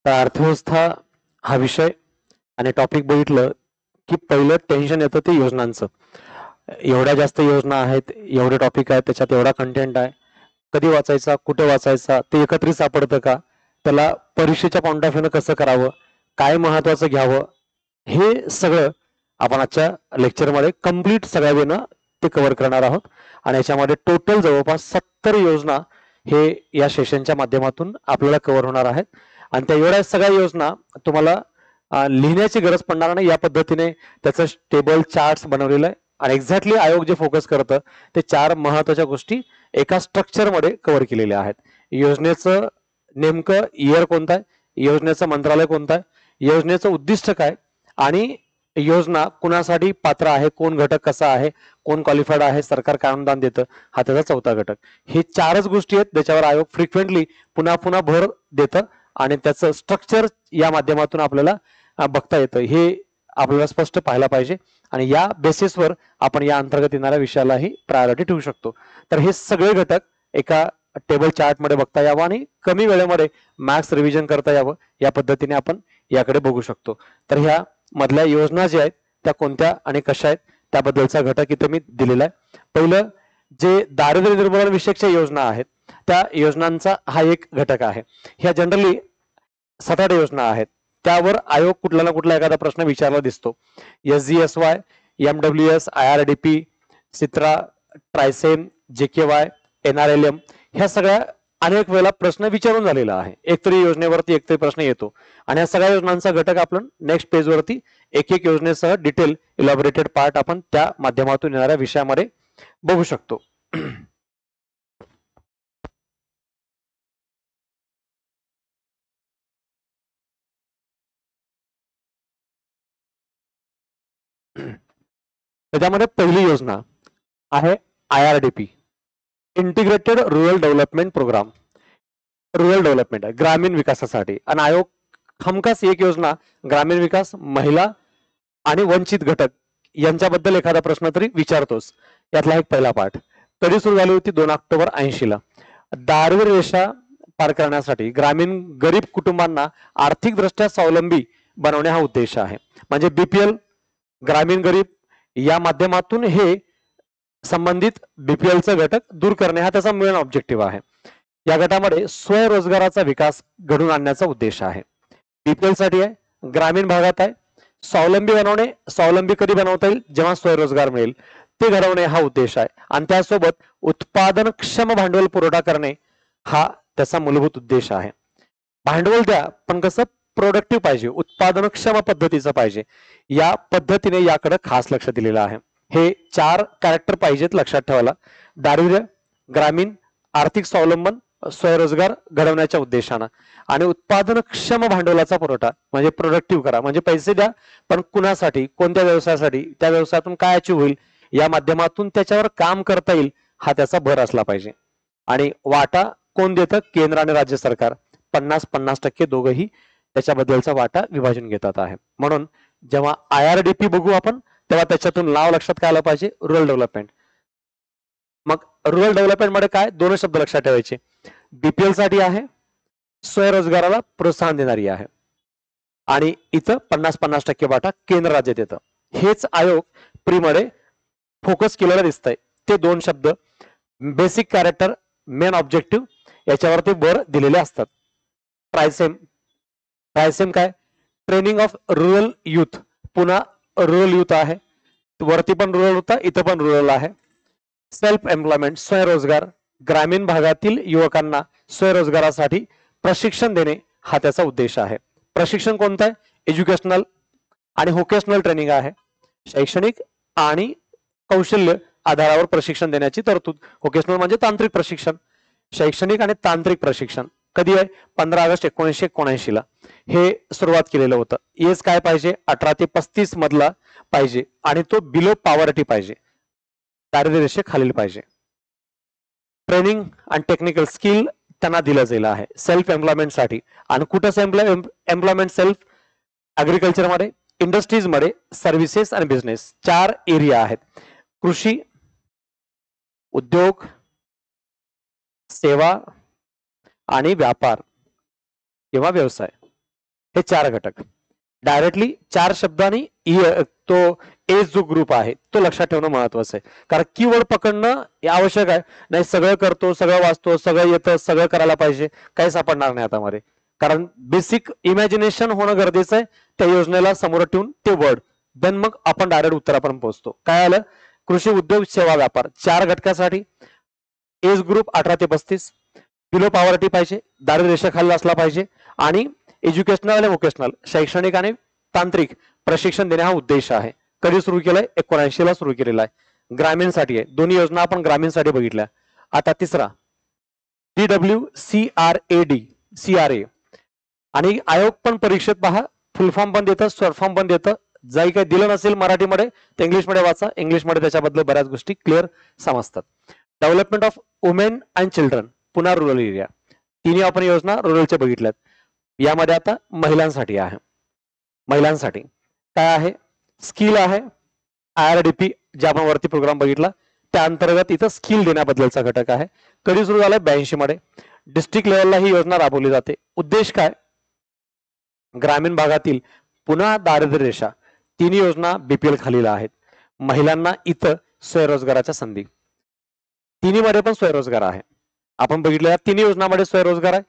तर अर्थव्यवस्था हा विषय आणि टॉपिक बघितलं की पहिलं टेन्शन येतं ते योजनांचं. एवढ्या जास्त योजना आहेत, एवढे टॉपिक आहेत, त्याच्यात एवढा कंटेंट आहे, कधी वाचायचा, कुठे वाचायचा, ते एकत्रित सापडतं का, त्याला परीक्षेच्या पॉईंट ऑफ व्ह्यूनं कसं करावं, काय महत्वाचं घ्यावं, हे सगळं आपण आजच्या लेक्चरमध्ये कम्प्लीट सगळ्या वेळेनं ते कव्हर करणार आहोत. आणि याच्यामध्ये टोटल जवळपास 70 योजना हे या सेशनच्या माध्यमातून आपल्याला कव्हर होणार आहेत. आणि त्या एवढ्या सगळ्या योजना तुम्हाला लिहिण्याची गरज पडणार नाही, या पद्धतीने त्याचं टेबल चार्ट्स बनवलेलं आहे. आणि एक्झॅक्टली आयोग जे फोकस करतं ते 4 महत्वाच्या गोष्टी एका स्ट्रक्चरमध्ये कव्हर केलेल्या आहेत. योजनेचं नेमकं इयर कोणतं आहे, योजनेचं मंत्रालय कोणतं आहे, योजनेचं उद्दिष्ट काय, आणि योजना कुणासाठी पात्र आहे, कोण घटक कसा आहे, कोण क्वालिफाईड आहे, सरकार काय अनुदान देतं, हा त्याचा चौथा घटक. हे 4च गोष्टी आहेत ज्याच्यावर आयोग फ्रिक्वेंटली पुन्हा पुन्हा भर देतं आणि त्याचं स्ट्रक्चर या माध्यमातून आपल्याला बघता येतं. हे आपल्याला स्पष्ट पाहायला पाहिजे आणि या बेसिसवर आपण या अंतर्गत येणाऱ्या विषयालाही प्रायोरिटी ठेवू शकतो. तर हे सगळे घटक एका टेबल चार्ट मध्ये बघता यावं आणि कमी वेळेमध्ये मॅथ्स रिव्हिजन करता यावं, या पद्धतीने आपण याकडे बघू शकतो. तर ह्या मधल्या योजना ज्या आहेत त्या कोणत्या आणि कशा आहेत त्याबद्दलचा घटक इथे मी दिलेला आहे. पहिलं जे दारिद्र्य निर्मूलन विषयकच्या योजना आहेत त्या योजनांचा हा एक घटक आहे. ह्या जनरली 7-8 योजना आहेत, त्यावर आयोग कुठला ना कुठला एखादा प्रश्न विचारला दिसतो. SGSY, MWS, IRDP, सित्रा, TRYSEM, JKY, NRLM ह्या सगळ्या अनेक वेळेला प्रश्न विचारून झालेला आहे. एकतरी योजनेवरती एकतरी प्रश्न येतो आणि या सगळ्या योजनांचा घटक आपण नेक्स्ट पेजवरती एक एक योजनेसह डिटेल इलॅबोरेटेड पार्ट आपण त्या माध्यमातून येणाऱ्या विषयामध्ये बघू शकतो. त्याच्यामध्ये पहिली योजना आहे IRDP, integrated rural development programme. Rural development आहे, ग्रामीण विकासासाठी. आणि आयोग हमखास एक योजना ग्रामीण विकास, महिला आणि वंचित घटक यांच्याबद्दल एखादा प्रश्न तरी विचारतोच. यातला एक पहिला पाठ. कधी सुरू झाली होती? 2 ऑक्टोबर 80 ला. दारिद्र्य रेषा पार करण्यासाठी ग्रामीण गरीब कुटुंबांना आर्थिक दृष्ट्या स्वावलंबी बनवणे हा उद्देश आहे. म्हणजे BPL, ग्रामीण गरीब, या माध्यमातून हे संबंधित BPLचा घटक दूर करणे हा त्याचा मेन ऑब्जेक्टिव्ह आहे. या गटामध्ये स्वयंरोजगाराचा विकास घडून आणण्याचा उद्देश आहे. BPL साठी आहे, ग्रामीण भागात आहे, स्वावलंबी बनवणे. स्वावलंबी कधी बनवता येईल? जेव्हा स्वयंरोजगार मिळेल, ते घडवणे हा उद्देश आहे. आणि त्यासोबत उत्पादनक्षम भांडवल पुरवठा करणे हा त्याचा मूलभूत उद्देश आहे. भांडवल द्या, पण कसं प्रोडक्टिव्ह पाहिजे, उत्पादनक्षम पद्धतीचं पाहिजे. या पद्धतीने याकडे खास लक्ष दिलेलं आहे. हे 4 कॅरेक्टर पाहिजेत लक्षात ठेवायला. दारिद्र्य, ग्रामीण, आर्थिक स्वावलंबन, स्वयंरोजगार घडवण्याच्या उद्देशानं. आणि उत्पादनक्षम भांडवलाचा पुरवठा म्हणजे प्रोडक्टिव्ह करा, म्हणजे पैसे द्या पण कुणासाठी, कोणत्या व्यवसायासाठी, त्या व्यवसायातून काय अचीव होईल या माध्यमातून त्याच्यावर काम करता येईल हा त्याचा भर असला पाहिजे. आणि वाटा कोण देतं? केंद्र आणि राज्य सरकार 50-50% दोघंही त्याच्याबद्दलचा वाटा विभाजन घेतात आहे. म्हणून जेव्हा IRDP बघू आपण तेव्हा त्याच्यातून नाव लक्षात काय आलं पाहिजे? Rural development. मग रुरल डेव्हलपमेंट मध्ये काय? 2 शब्द लक्षात ठेवायचे. BPL साठी आहे, स्वयंरोजगाराला प्रोत्साहन देणारी आहे. आणि इथं 50-50% वाटा केंद्र राज्य देतं. हेच आयोग प्री मध्ये फोकस केलेलं दिसतंय. ते 2 शब्द बेसिक कॅरेक्टर, मेन ऑब्जेक्टिव्ह याच्यावरती भर दिलेले असतात. ट्रायसेम, ट्रायसेम काय? Training of rural youth. पुन्हा रुरल युथ आहे, वरती पण रुरल होता, इथं पण रुरल आहे. सेल्फ एम्प्लॉयमेंट, स्वयंरोजगार, ग्रामीण भागातील युवकांना स्वयंरोजगारासाठी प्रशिक्षण देणे हा त्याचा उद्देश आहे. प्रशिक्षण कोणतं आहे? एज्युकेशनल आणि व्होकेशनल ट्रेनिंग आहे. शैक्षणिक आणि कौशल्य आधारावर प्रशिक्षण देण्याची तरतूद. व्होकेशनल म्हणजे तांत्रिक प्रशिक्षण, शैक्षणिक आणि तांत्रिक प्रशिक्षण. कधी आहे? 15 ऑगस्ट 1979 ला हे सुरुवात केलेलं होतं. एज काय पाहिजे? 18 ते 35 मधला पाहिजे आणि तो बिलो पॉवर्टी पाहिजे, दारिद्र्य रेषेखालील पाहिजे. ट्रेनिंग आणि टेक्निकल स्किल त्यांना दिलं जाईल आहे सेल्फ एम्प्लॉयमेंट साठी. आणि कुठं एम्प्लॉयमेंट? सेल्फ ऍग्रिकल्चर मध्ये, इंडस्ट्रीज मध्ये, सर्व्हिसेस आणि बिझनेस. 4 एरिया आहेत. कृषी, उद्योग, सेवा आणि व्यापार किंवा व्यवसाय, हे 4 घटक. डायरेक्टली 4 शब्दांनी तो एज जो ग्रुप आहे तो लक्षात ठेवणं महत्वाचं आहे. कारण कीवर्ड पकडणं हे आवश्यक आहे. नाही सगळं करतो, सगळं वाचतो, सगळं येतं, सगळं करायला पाहिजे, काही सापडणार नाही हातामध्ये. कारण बेसिक इमॅजिनेशन होणं गरजेचं आहे त्या योजनेला समोर ठेवून ते वर्ड, देन मग आपण डायरेक्ट उत्तरापर्यंत पोहोचतो. काय आलं? कृषी उद्योग सेवा व्यापार 4 घटकासाठी एज ग्रुप 18 ते 35, बिलो पॉवर्टी पाहिजे, दारिद्र्य रेषेखाली असला पाहिजे, आणि एज्युकेशनल आणि व्होकेशनल शैक्षणिक आणि तांत्रिक प्रशिक्षण देणे हा उद्देश आहे. कधी सुरू केलाय? 79 ला सुरू केलेला आहे. ग्रामीणसाठी आहे. दोन्ही योजना आपण ग्रामीणसाठी बघितल्या. आता तिसरा DWCRAD CRA, आणि आयोग पण परीक्षेत पहा, फुल फॉर्म पण देतं, शॉर्ट फॉर्म पण देतं. जाई काही दिलं नसेल मराठीमध्ये तर इंग्लिशमध्ये वाचा, इंग्लिशमध्ये त्याच्याबद्दल बऱ्याच गोष्टी क्लिअर समजतात. Development of women and children, पुन्हा रुरल एरिया. तिन्ही आपण योजना रुरलच्या बघितल्यात. यामध्ये आता महिलांसाठी आहे. महिलांसाठी काय आहे? स्किल आहे. IRDP जे आपण वरती प्रोग्राम बघितला त्या अंतर्गत इथं स्किल देण्याबद्दलचा घटक आहे. कधी सुरू झालाय? 82 मध्ये. डिस्ट्रिक्ट लेवलला ही योजना राबवली जाते. उद्देश काय? ग्रामीण भागातील पुन्हा दारिद्र्य रेषा, तिन्ही योजना BPL खालील आहेत. महिलांना इथं स्वयंरोजगाराच्या संधी, तिन्ही मध्ये पण स्वयंरोजगार आहे. आपण बघितलेल्या तिन्ही योजनांमध्ये स्वयंरोजगार आहे.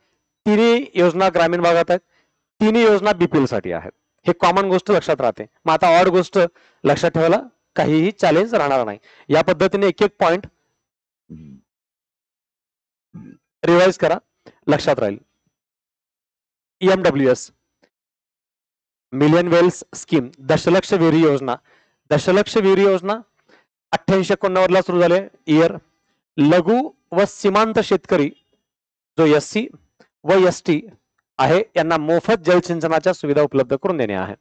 तिन्ही योजना ग्रामीण भागात आहेत. तिन्ही योजना BPL साठी आहेत. हे कॉमन गोष्ट लक्षात राहते. मग आता ऑड गोष्ट लक्षात ठेवायला काहीही चॅलेंज राहणार नाही. या पद्धतीने एक एक पॉइंट रिवाइज करा, लक्षात राहील. EMWS मिलियन वेल्स स्कीम, दशलक्ष विहिरी योजना. दशलक्ष विहिरी योजना 88-89 ला सुरू झाले इयर. लघु व सीमांत शेतकरी जो SC व ST आहे यांना मोफत जलसिंचनाच्या सुविधा उपलब्ध करून देणे आहे.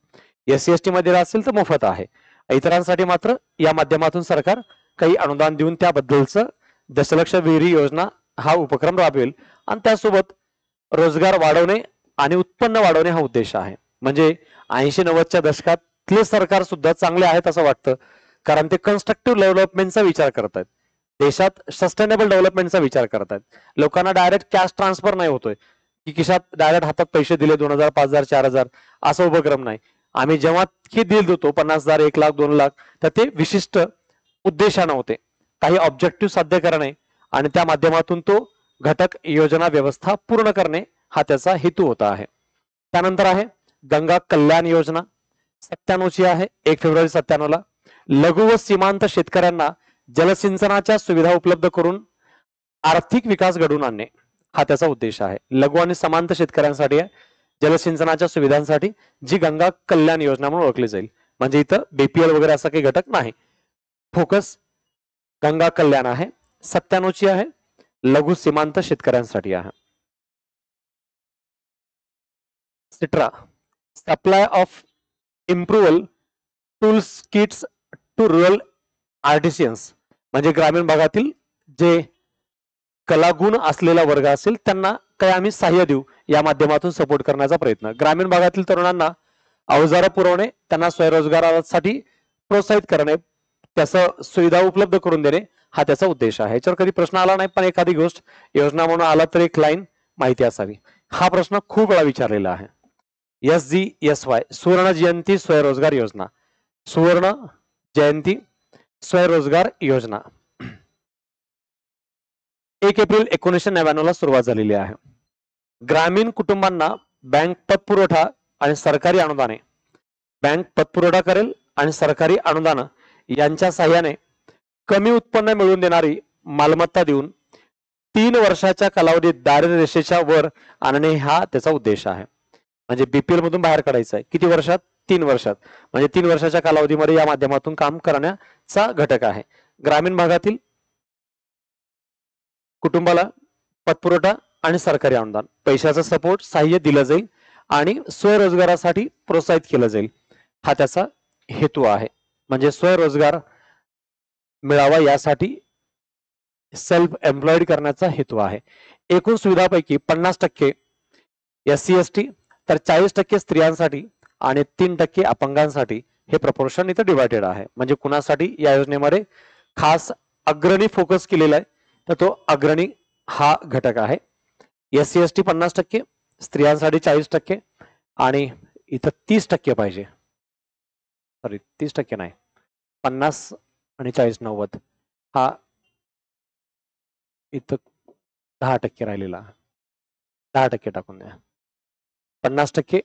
SC ST मध्ये असेल तर मोफत आहे. इतरांसाठी मात्र या माध्यमातून सरकार काही अनुदान देऊन त्याबद्दलचं दशलक्ष विहिरी योजना हा उपक्रम राबवेल. आणि त्यासोबत रोजगार वाढवणे आणि उत्पन्न वाढवणे हा उद्देश आहे. म्हणजे 80-90च्या दशकातले सरकार सुद्धा चांगले आहेत असं वाटतं, कारण ते कन्स्ट्रक्टिव्ह डेव्हलपमेंटचा विचार करतात. देशात सस्टेनेबल डेव्हलपमेंटचा विचार करतात. लोकांना डायरेक्ट कॅश ट्रान्सफर नाही होतोय की खिशात डायरेक्ट हातात पैसे दिले 2000, 5000, 4000 असा उपक्रम नाही. आम्ही जेव्हा हे दिल देतो 50,000, 1 लाख, 2 लाख, तर ते विशिष्ट उद्देशाने होते, काही ऑब्जेक्टिव्ह साध्य करणे आणि त्या माध्यमातून तो घटक योजना व्यवस्था पूर्ण करणे हा त्याचा हेतू होता आहे. त्यानंतर आहे गंगा कल्याण योजना 97 ची आहे, 1 फेब्रुवारी 97 ला. लघु व सीमांत शेतकऱ्यांना जलसिंचनाच्या सुविधा उपलब्ध करून आर्थिक विकास घडवून आणणे हा त्याचा उद्देश आहे. लघु आणि समांत शेतकऱ्यांसाठी जलसिंचनाच्या सुविधांसाठी जी गंगा कल्याण योजना म्हणून ओळखली जाईल. म्हणजे इथं BPL वगैरे असा काही घटक नाही. फोकस गंगा कल्याण आहे. 97 ची आहे, लघु सीमांत शेतकऱ्यांसाठी आहे. SITRA supply of improved tools kits to rural artisans, म्हणजे ग्रामीण भागातील जे कलागुण असलेला वर्ग असेल त्यांना काही आम्ही सहाय्य देऊ या माध्यमातून सपोर्ट करण्याचा प्रयत्न. ग्रामीण भागातील तरुणांना अवजारं पुरवणे, त्यांना स्वयंरोजगारासाठी प्रोत्साहित करणे, त्याचं सुविधा उपलब्ध करून देणे हा त्याचा उद्देश आहे. याच्यावर कधी प्रश्न आला नाही, पण एखादी गोष्ट योजना म्हणून आला तर एक लाईन माहिती असावी. हा प्रश्न खूप वेळा विचारलेला आहे. SGSY सुवर्ण जयंती स्वयंरोजगार योजना, सुवर्ण जयंती स्वयंरोजगार योजना 1 एप्रिल 1999 ला सुरुवात झालेली आहे. ग्रामीण कुटुंबांना बँक पतपुरवठा आणि सरकारी अनुदाने, बँक पतपुरवठा करेल आणि सरकारी अनुदान यांच्या साह्याने कमी उत्पन्न मिळवून देणारी मालमत्ता देऊन 3 वर्षाच्या कालावधीत दारिद्र्य रेषेच्या वर आणणे हा त्याचा उद्देश आहे. म्हणजे BPL मधून बाहेर काढायचं आहे. किती वर्षात? 3 वर्षात. म्हणजे 3 वर्षाच्या कालावधीमध्ये या माध्यमातून काम करण्याचा घटक आहे. ग्रामीण भागातील कुटुंबाला पतपुरवठा आणि सरकारी अनुदान, पैशाचा सपोर्ट, सहाय्य दिलं जाईल आणि स्वयंरोजगारासाठी प्रोत्साहित केलं जाईल हा त्याचा हेतू आहे. म्हणजे स्वयंरोजगार मिळावा यासाठी सेल्फ एम्प्लॉइड करण्याचा हेतू आहे. एकूण सुविधापैकी 50% SC ST, तर 40% स्त्रियांसाठी आणि 3% अपंगांसाठी हे प्रपोर्शन इथं डिवायडेड आहे. म्हणजे कुणासाठी या योजनेमध्ये खास अग्रणी फोकस केलेला आहे तर तो अग्रणी हा घटक आहे. SC ST 50%, स्त्रियांसाठी 40% आणि इथं 30% पाहिजे. सॉरी 30% नाही, 50 आणि 40 90 हा इथं 10% राहिलेला, 10% टाकून द्या. 50%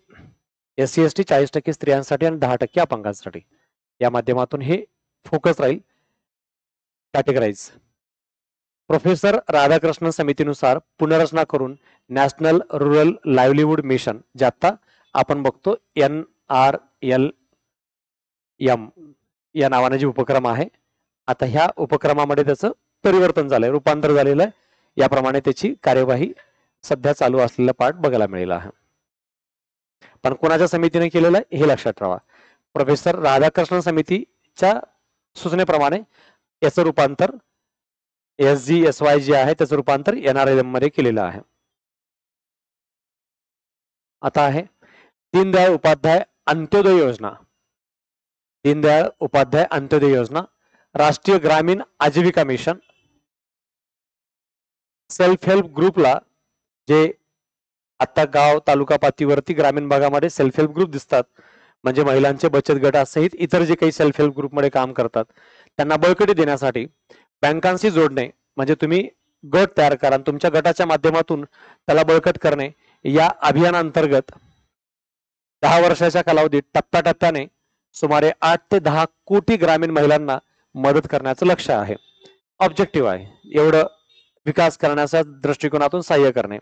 SC ST, 40% स्त्रियांसाठी आणि 10% अपंगांसाठी. या माध्यमातून हे फोकस राहील. कॅटेगराईज. प्रोफेसर राधाकृष्णन समितीनुसार पुनर्रचना करून नॅशनल रुरल लाईव्हलीहूड मिशन, जे आता आपण बघतो NRLM या नावाने जे उपक्रम आहे, आता ह्या उपक्रमामध्ये त्याचं परिवर्तन झालंय, रूपांतर झालेलं आहे. याप्रमाणे त्याची कार्यवाही सध्या चालू असलेला पार्ट बघायला मिळेल आहे. पण कोणाच्या समितीने केलेलं आहे हे लक्षात ठेवा. प्रोफेसर राधाकृष्णन समितीच्या सूचनेप्रमाणे याचं रूपांतर SGSY जे आहे त्याचं रूपांतर NRLM मध्ये केलेलं आहे. आता आहे दीनदयाळ उपाध्याय अंत्योदय योजना. दीनदयाळ उपाध्याय अंत्योदय योजना, राष्ट्रीय ग्रामीण आजीविका मिशन. सेल्फ हेल्प ग्रुपला जे आता गाव तालुका पातळीवरती ग्रामीण भागामध्ये सेल्फ हेल्प ग्रुप दिसतात, म्हणजे महिलांचे बचत गटासहित इतर जे काही सेल्फ हेल्प ग्रुपमध्ये काम करतात त्यांना बळकटी देण्यासाठी बँकांशी जोडणे, म्हणजे तुम्ही गट तयार करा आणि तुमच्या गटाच्या माध्यमातून त्याला बळकट करणे, या अभियानांतर्गत 10 वर्षाच्या कालावधीत टप्प्याटप्प्याने सुमारे 8 ते 10 कोटी ग्रामीण महिलांना मदत करण्याचं लक्ष्य आहे. ऑब्जेक्टिव्ह आहे एवढं विकास करण्याच्या दृष्टिकोनातून सहाय्य करणे.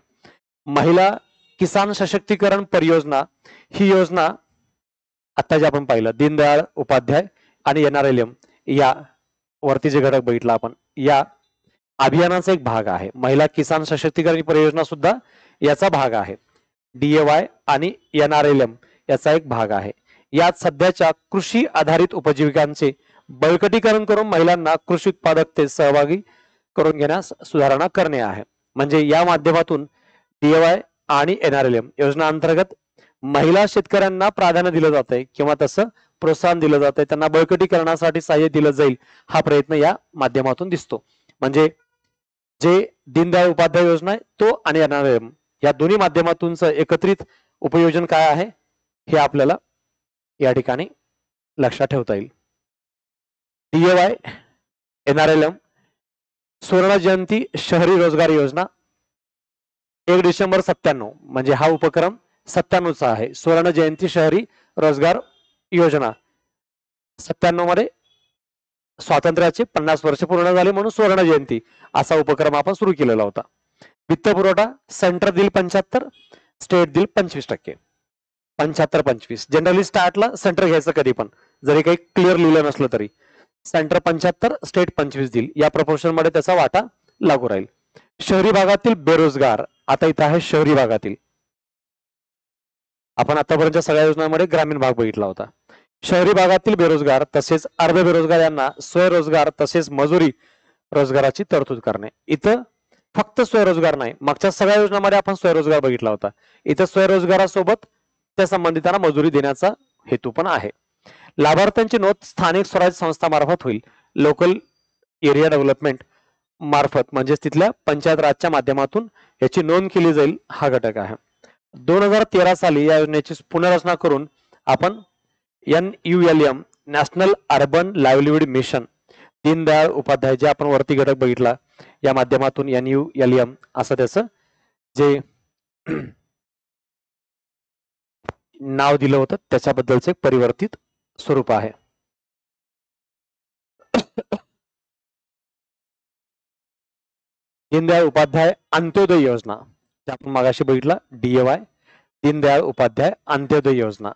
महिला किसान सशक्तीकरण परियोजना ही योजना आता जे आपण पाहिलं दीनदयाळ उपाध्याय आणि NRLM या वरती जे घटक बघितला आपण, या अभियानाचा एक भाग आहे. महिला किसान सशक्तीकरण परियोजना सुद्धा याचा भाग आहे. DAY आणि NRLM याचा एक भाग आहे. यात सध्याच्या कृषी आधारित उपजीविकांचे बळकटीकरण करून महिलांना कृषी उत्पादकतेत सहभागी करून घेण्यास सुधारणा करणे आहे. म्हणजे या माध्यमातून DAY आणि NRLM योजना अंतर्गत महिला शेतकऱ्यांना प्राधान्य दिलं जातंय किंवा तसं प्रोत्साहन दिलं जातंय, त्यांना बळकटीकरणासाठी सहाय्य दिलं जाईल, हा प्रयत्न या माध्यमातून दिसतो. म्हणजे जे दीनदयाळ उपाध्याय योजना आहे तो आणि NRLM या दोन्ही माध्यमातूनच एकत्रित उपयोजन काय आहे हे आपल्याला या ठिकाणी लक्षात ठेवता येईल. DAY NRLM स्वर्ण जयंती शहरी रोजगार योजना 1 डिसेंबर 97, म्हणजे हा उपक्रम 97 चा आहे. स्वर्ण जयंती शहरी रोजगार योजना 97 मध्ये स्वातंत्र्याचे 50 वर्ष पूर्ण झाले म्हणून स्वर्ण जयंती असा उपक्रम आपण सुरू केलेला होता. वित्त पुरवठा सेंटर देईल 75, स्टेट देईल 25%. 75-25 जनरली स्टार्टला सेंटर घ्यायचं कधी पण, जरी काही क्लिअर लिहिलं नसलं तरी. सेंटर 75, स्टेट 25 देईल, या प्रपोर्शन मध्ये त्याचा वाटा लागू राहील. शहरी भागातील बेरोजगार, आता इथं आहे शहरी भागातील, आपण आतापर्यंतच्या सगळ्या योजनांमध्ये ग्रामीण भाग बघितला होता. शहरी भागातील बेरोजगार तसेच अर्ध बेरोजगार यांना स्वरोजगार तसेच मजुरी रोजगाराची तरतूद करणे. इथं फक्त स्वरोजगार नाही, मागच्या सगळ्या योजनांमध्ये आपण स्वरोजगार बघितला होता. इथं स्वरोजगारासोबत त्या संबंधितांना मजुरी देण्याचा हेतू पण आहे. लाभार्थ्यांची नोंद स्थानिक स्वराज्य संस्थामार्फत होईल. लोकल एरिया डेव्हलपमेंट मार्फत, म्हणजे तिथल्या पंचायत राजच्या माध्यमातून याची नोंद केली जाईल, हा घटक आहे. 2013 साली या योजनेची पुनर्रचना करून आपण NULM national urban livelihood mission Deendayal Upadhyaya, जे आपण वरती घटक बघितला, या माध्यमातून NULM असं त्याचं जे नाव दिलं होतं त्याच्याबद्दलचे परिवर्तित स्वरूप आहे. दीनदयाळ उपाध्याय अंत्योदय योजना, जे आपण मागाशी बघितला DAY, दीनदयाळ उपाध्याय अंत्योदय योजना.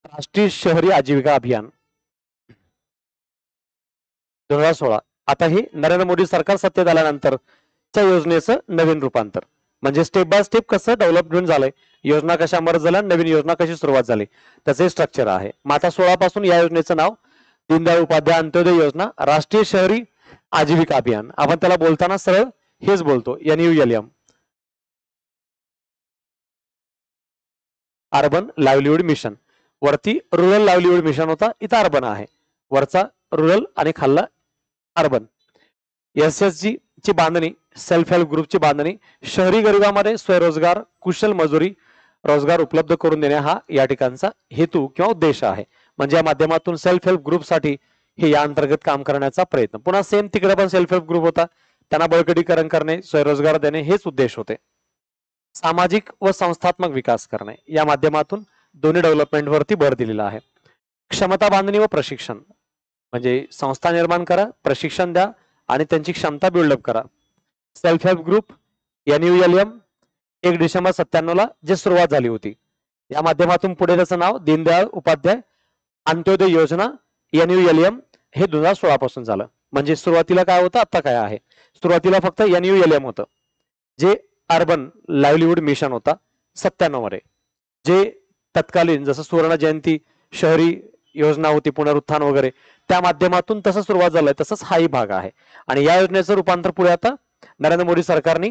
राष्ट्रीय शहरी आजीविका अभियान 2016. आता हे नरेंद्र मोदी सरकार सत्तेत आल्यानंतरच्या योजनेचं नवीन रूपांतर, म्हणजे स्टेप बाय स्टेप कसं डेव्हलपमेंट झालंय, योजना कशा मर्ज झाल्या, नवीन योजना कशी सुरुवात झाली, त्याचे स्ट्रक्चर आहे. मग आता 16 पासून या योजनेचं नाव दीनदयाळ उपाध्याय अंत्योदय योजना राष्ट्रीय शहरी आजीविका अभियान. आपण त्याला बोलताना सरळ हेच बोलतो, NULM अर्बन लाईव्हलीहूड मिशन. वरती रुरल लाईव्हलीहूड मिशन होता, इथं अर्बन आहे. वरचा रुरल आणि खाल्ला अर्बन. SSG ची बांधणी, सेल्फ हेल्प ग्रुपची बांधणी, शहरी गरिबांमध्ये स्वयंरोजगार, कुशल मजुरी, रोजगार उपलब्ध करून देणे हा या ठिकाणचा हेतू किंवा उद्देश आहे. म्हणजे या माध्यमातून सेल्फ हेल्प ग्रुपसाठी हे या अंतर्गत काम करण्याचा प्रयत्न. पुन्हा सेम तिकडे पण सेल्फ हेल्प ग्रुप होता, त्यांना बळकटीकरण करणे, स्वयंरोजगार देणे हेच उद्देश होते. सामाजिक व संस्थात्मक विकास करणे या माध्यमातून दोन्ही डेव्हलपमेंट वरती भर दिलेला आहे. क्षमता बांधणी व प्रशिक्षण म्हणजे संस्था निर्माण करा, प्रशिक्षण द्या आणि त्यांची क्षमता बिल्डअप करा. Self help group NULM 1 December 97 ला जे सुरुवात झाली होती, या माध्यमातून पुढे त्याचं नाव दीनदयाळ उपाध्याय अंत्योदय योजना NULM हे 2016 पासून झालं. म्हणजे सुरुवातीला काय होतं, आता काय आहे. सुरुवातीला फक्त NULM होतं, जे अर्बन लाईव्हलीहूड मिशन होता 97 मध्ये. जे तत्कालीन जसं सुवर्ण जयंती शहरी योजना होती, पुनरुत्थान वगैरे, त्या माध्यमातून तसं सुरुवात झालंय, तसंच हाही भाग आहे. आणि या योजनेचं रूपांतर पुढे आता नरेंद्र मोदी सरकारने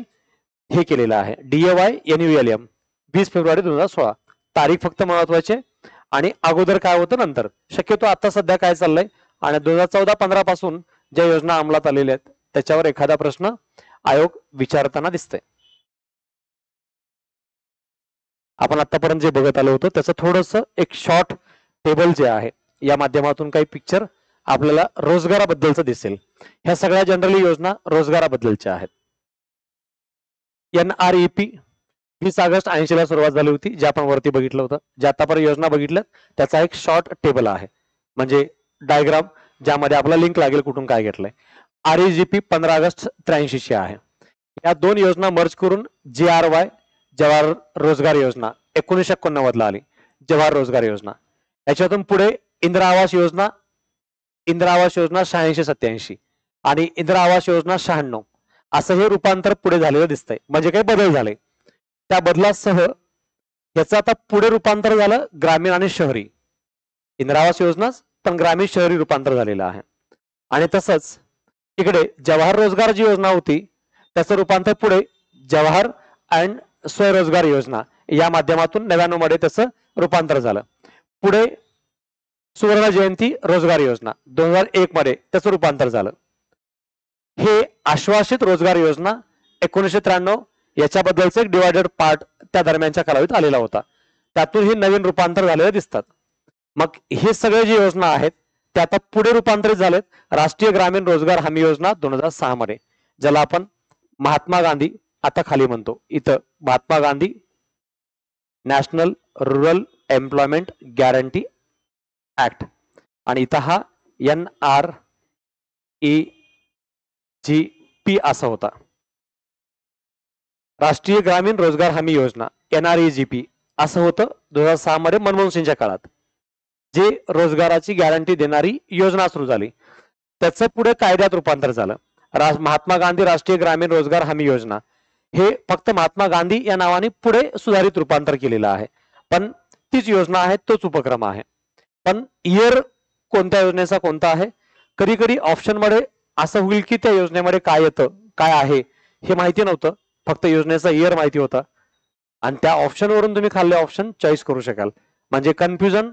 हे केलेलं आहे. DAY NULM 20 फेब्रुवारी 2016 तारीख फक्त महत्वाचे. आणि अगोदर काय होतं नंतर. शक्यतो आता सध्या काय चाललंय आणि 2014-15 पासून ज्या योजना अंमलात आलेल्या आहेत त्याच्यावर एखादा प्रश्न आयोग विचारताना दिसतंय. आपण आतापर्यंत जे बघत आलो होतो त्याचं थोडस एक शॉर्ट टेबल जे आहे, या माध्यमातून काही पिक्चर आपल्याला रोजगाराबद्दलचं दिसेल. ह्या सगळ्या जनरली योजना रोजगाराबद्दलच्या आहेत. NREP 20 ऑगस्ट 80 ला सुरुवात झाली होती, जे आपण वरती बघितलं होतं. जे आतापर्यंत योजना बघितलं त्याचा एक शॉर्ट टेबल आहे, म्हणजे डायग्राम, ज्यामध्ये आपला लिंक लागेल कुठून काय घेतलंय. REGP 15 ऑगस्ट 83 ची आहे. या दोन योजना मर्ज करून JRY जवाहर रोजगार योजना 1989 ला आली. जवाहर रोजगार योजना. याच्यातून पुढे इंदिरा आवास योजना 86-87 आणि इंदिरा आवास योजना 96 असं हे रूपांतर पुढे झालेलं दिसतंय. म्हणजे काही बदल झाले. त्या बदलासह याचं आता पुढे रूपांतर झालं ग्रामीण आणि शहरी. इंदिरा आवास योजनाच, पण ग्रामीण शहरी रूपांतर झालेलं आहे. आणि तसंच इकडे जवाहर रोजगार जी योजना होती त्याचं रूपांतर पुढे जवाहर अँड स्वयंरोजगार योजना या माध्यमातून 99 मध्ये त्याचं रूपांतर झालं. पुढे सुवर्ण जयंती रोजगार योजना 2001 मध्ये त्याचं रूपांतर झालं. हे आश्वासित रोजगार योजना 1993 याच्याबद्दलचं एक डिवायडेड पार्ट त्या दरम्यानच्या कालावधीत आलेला होता. त्यातून हे नवीन रूपांतर झालेले दिसतात. मग हे सगळे जे योजना आहेत ते आता पुढे रूपांतरित झालेत राष्ट्रीय ग्रामीण रोजगार हमी योजना 2006 मध्ये, ज्याला आपण महात्मा गांधी आता खाली म्हणतो. इथं Mahatma Gandhi national rural employment guarantee act आणि इथं हा NREGP असा होता. राष्ट्रीय ग्रामीण रोजगार हमी योजना NREGP असं होतं 2006 मध्ये मनमोहन सिंगच्या काळात, जे रोजगाराची गॅरंटी देणारी योजना सुरू झाली. त्याचं पुढे कायद्यात रूपांतर झालं. महात्मा गांधी राष्ट्रीय ग्रामीण रोजगार हमी योजना हे फक्त महात्मा गांधी या नावाने पुढे सुधारित रूपांतर केलेलं आहे, पण तीच योजना आहे, तोच उपक्रम आहे. पण इयर कोणत्या योजनेचा कोणता आहे, कधी कधी ऑप्शन मध्ये असं होईल की त्या योजनेमध्ये काय येतं काय आहे हे माहिती नव्हतं, फक्त योजनेचा इयर माहिती होता आणि त्या ऑप्शन वरून तुम्ही खाल्ले ऑप्शन चॉईस करू शकाल. म्हणजे कन्फ्युजन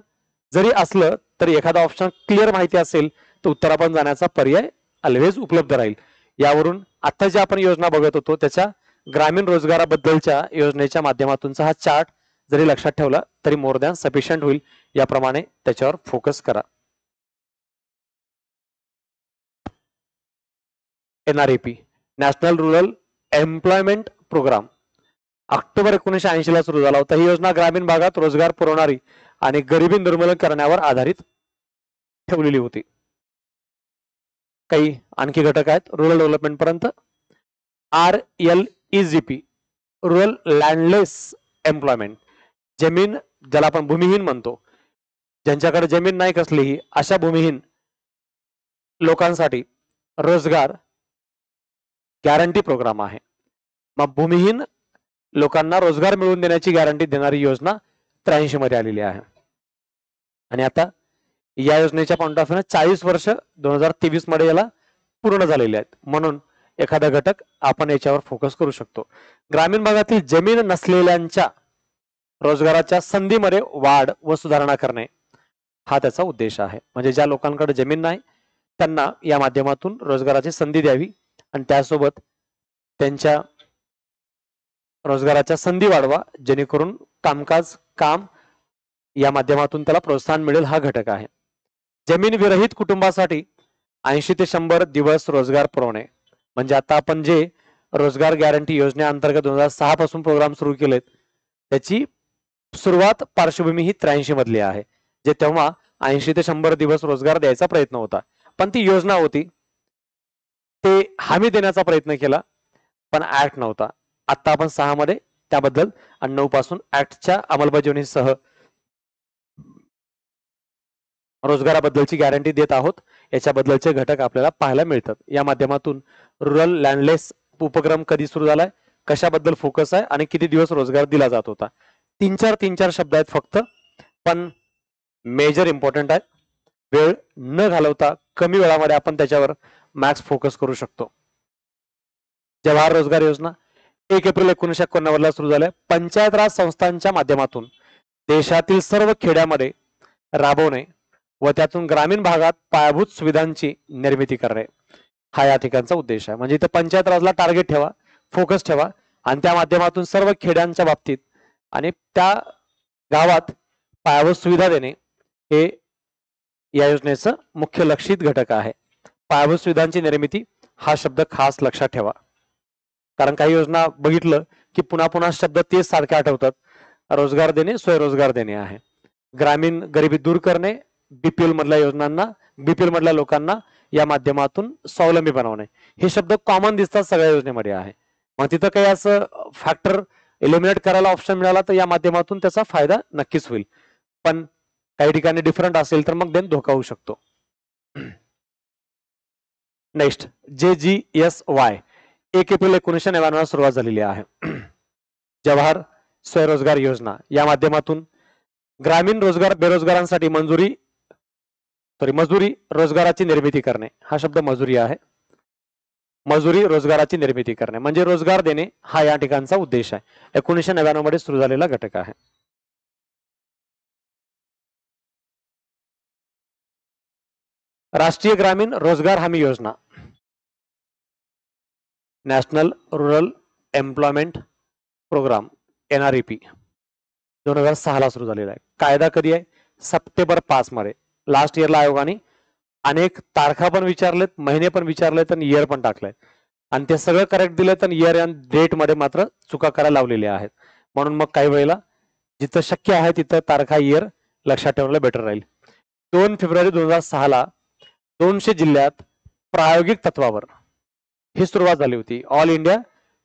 जरी असलं तरी एखादा ऑप्शन क्लिअर माहिती असेल तर उत्तरापर्यंत जाण्याचा पर्याय ऑलवेज उपलब्ध राहील. यावरून आता जे आपण योजना बघत होतो त्याच्या ग्रामीण रोजगाराबद्दलच्या योजनेच्या माध्यमातूनचा हा चार्ट जरी लक्षात ठेवला तरी मोर दॅन सफिशियंट होईल. याप्रमाणे त्याच्यावर फोकस करा. NREP national rural employment programme October 1980 ला सुरू झाला होता. ही योजना ग्रामीण भागात रोजगार पुरवणारी आणि गरिबी निर्मूलन करण्यावर आधारित ठेवलेली होती. काही आणखी घटक आहेत रुरल डेव्हलपमेंट पर्यंत. RLEGP रुरल लँडलेस एम्प्लॉयमेंट, जमीन ज्याला आपण भूमिहीन म्हणतो, ज्यांच्याकडे जमीन नाही कसलीही अशा भूमिहीन लोकांसाठी रोजगार गॅरंटी प्रोग्राम आहे. मग भूमिहीन लोकांना रोजगार मिळवून देण्याची गॅरंटी देणारी योजना 83 मध्ये आलेली आहे. आणि आता या योजनेच्या पॉइंट ऑफ व्ह्यू 40 वर्ष 2023 मध्ये याला पूर्ण झालेले आहेत, म्हणून एखादा घटक आपण याच्यावर फोकस करू शकतो. ग्रामीण भागातील जमीन नसलेल्यांच्या रोजगाराच्या संधीमध्ये वाढ व सुधारणा करणे हा त्याचा उद्देश आहे. म्हणजे ज्या लोकांकडे जमीन नाही त्यांना या माध्यमातून रोजगाराची संधी द्यावी आणि त्यासोबत त्यांच्या रोजगाराच्या संधी वाढवा, जेणेकरून कामकाज काम या माध्यमातून त्याला प्रोत्साहन मिळेल, हा घटक आहे. जमीन विरहित कुटुंबासाठी 80 ते 100 दिवस रोजगार पुरवणे. म्हणजे आता आपण जे रोजगार गॅरंटी योजनेअंतर्गत 2006 पासून प्रोग्राम सुरू केलेत, त्याची सुरुवात पार्श्वभूमी ही 83 मधली आहे, जे तेव्हा 80 ते 100 दिवस रोजगार द्यायचा प्रयत्न होता. पण ती योजना होती, ते हमी देण्याचा प्रयत्न केला, पण ऍक्ट नव्हता. आता आपण 6 मध्ये त्याबद्दल आणि 9 पासून ऍक्टच्या अंमलबजावणीसह रोजगाराबद्दलची गॅरंटी देत आहोत. याच्याबद्दलचे घटक आपल्याला पाहायला मिळतात. या माध्यमातून रुरल लँडलेस उपक्रम कधी सुरू झालाय, कशाबद्दल फोकस आहे आणि किती दिवस रोजगार दिला जात होता. तीन चार शब्द आहेत फक्त, पण मेजर इम्पॉर्टंट आहे. वेळ न घालवता कमी वेळामध्ये आपण त्याच्यावर मॅक्स फोकस करू शकतो. जवाहर रोजगार योजना 1 एप्रिल 1991 ला सुरू झाल्या. पंचायत राज संस्थांच्या माध्यमातून देशातील सर्व खेड्यामध्ये राबवणे व त्यातून ग्रामीण भागात पायाभूत सुविधांची निर्मिती करणे, हा या ठिकाणचा उद्देश आहे. म्हणजे इथे पंचायत राजला टार्गेट ठेवा, फोकस ठेवा आणि त्या माध्यमातून सर्व खेड्यांच्या बाबतीत आणि त्या गावात पायाभूत सुविधा देणे हे या योजनेचं मुख्य लक्षित घटक आहे. पायाभूत सुविधांची निर्मिती हा शब्द खास लक्षात ठेवा, कारण काही योजना बघितलं की पुन्हा पुन्हा शब्द तेच सारखे आठवतात. रोजगार देणे, स्वयंरोजगार देणे आहे. ग्रामीण गरिबी दूर करणे, बीपीएल मधल्या योजनांना, बीपीएल मधल्या लोकांना या माध्यमातून स्वावलंबी बनवणे, हे शब्द कॉमन दिसतात सगळ्या योजनेमध्ये आहे. मग तिथं काही असं फॅक्टर एलिमिनेट करायला ऑप्शन मिळाला तर या माध्यमातून त्याचा फायदा नक्कीच होईल. पण काही ठिकाणी डिफरंट असेल तर मग देन धोका होऊ शकतो. नेक्स्ट JGSY 1 एप्रिल 1999 सुरुवात झालेली आहे. जवाहर स्वयंरोजगार योजना या माध्यमातून ग्रामीण बेरोजगारांसाठी मजुरी रोजगाराची निर्मिती करणे, हा शब्द मजुरी आहे. मजुरी रोजगाराची निर्मिती करणे म्हणजे रोजगार देणे, हा या ठिकाणचा उद्देश आहे. 1999 मध्ये सुरू झालेला घटक आहे. राष्ट्रीय ग्रामीण रोजगार हमी योजना, national rural employment programme NREP 2006 ला सुरू झालेला आहे. कायदा कधी आहे? सप्टेंबर 5 मध्ये. लास्ट इयरला आयोगाने अनेक तारखा पण विचारलेत, महिने पण विचारलेत आणि इयर पण टाकलंय आणि ते सगळं करेक्ट दिलेत आणि इयर आणि डेट मध्ये मात्र चुका करायला लावलेल्या आहेत. म्हणून मग काही वेळेला जिथं शक्य आहे तिथं तारखा इयर लक्षात ठेवलं बेटर राहील. 2 फेब्रुवारी 2006 ला 200 जिल्ह्यात प्रायोगिक तत्वावर ही सुरुवात झाली होती. ऑल इंडिया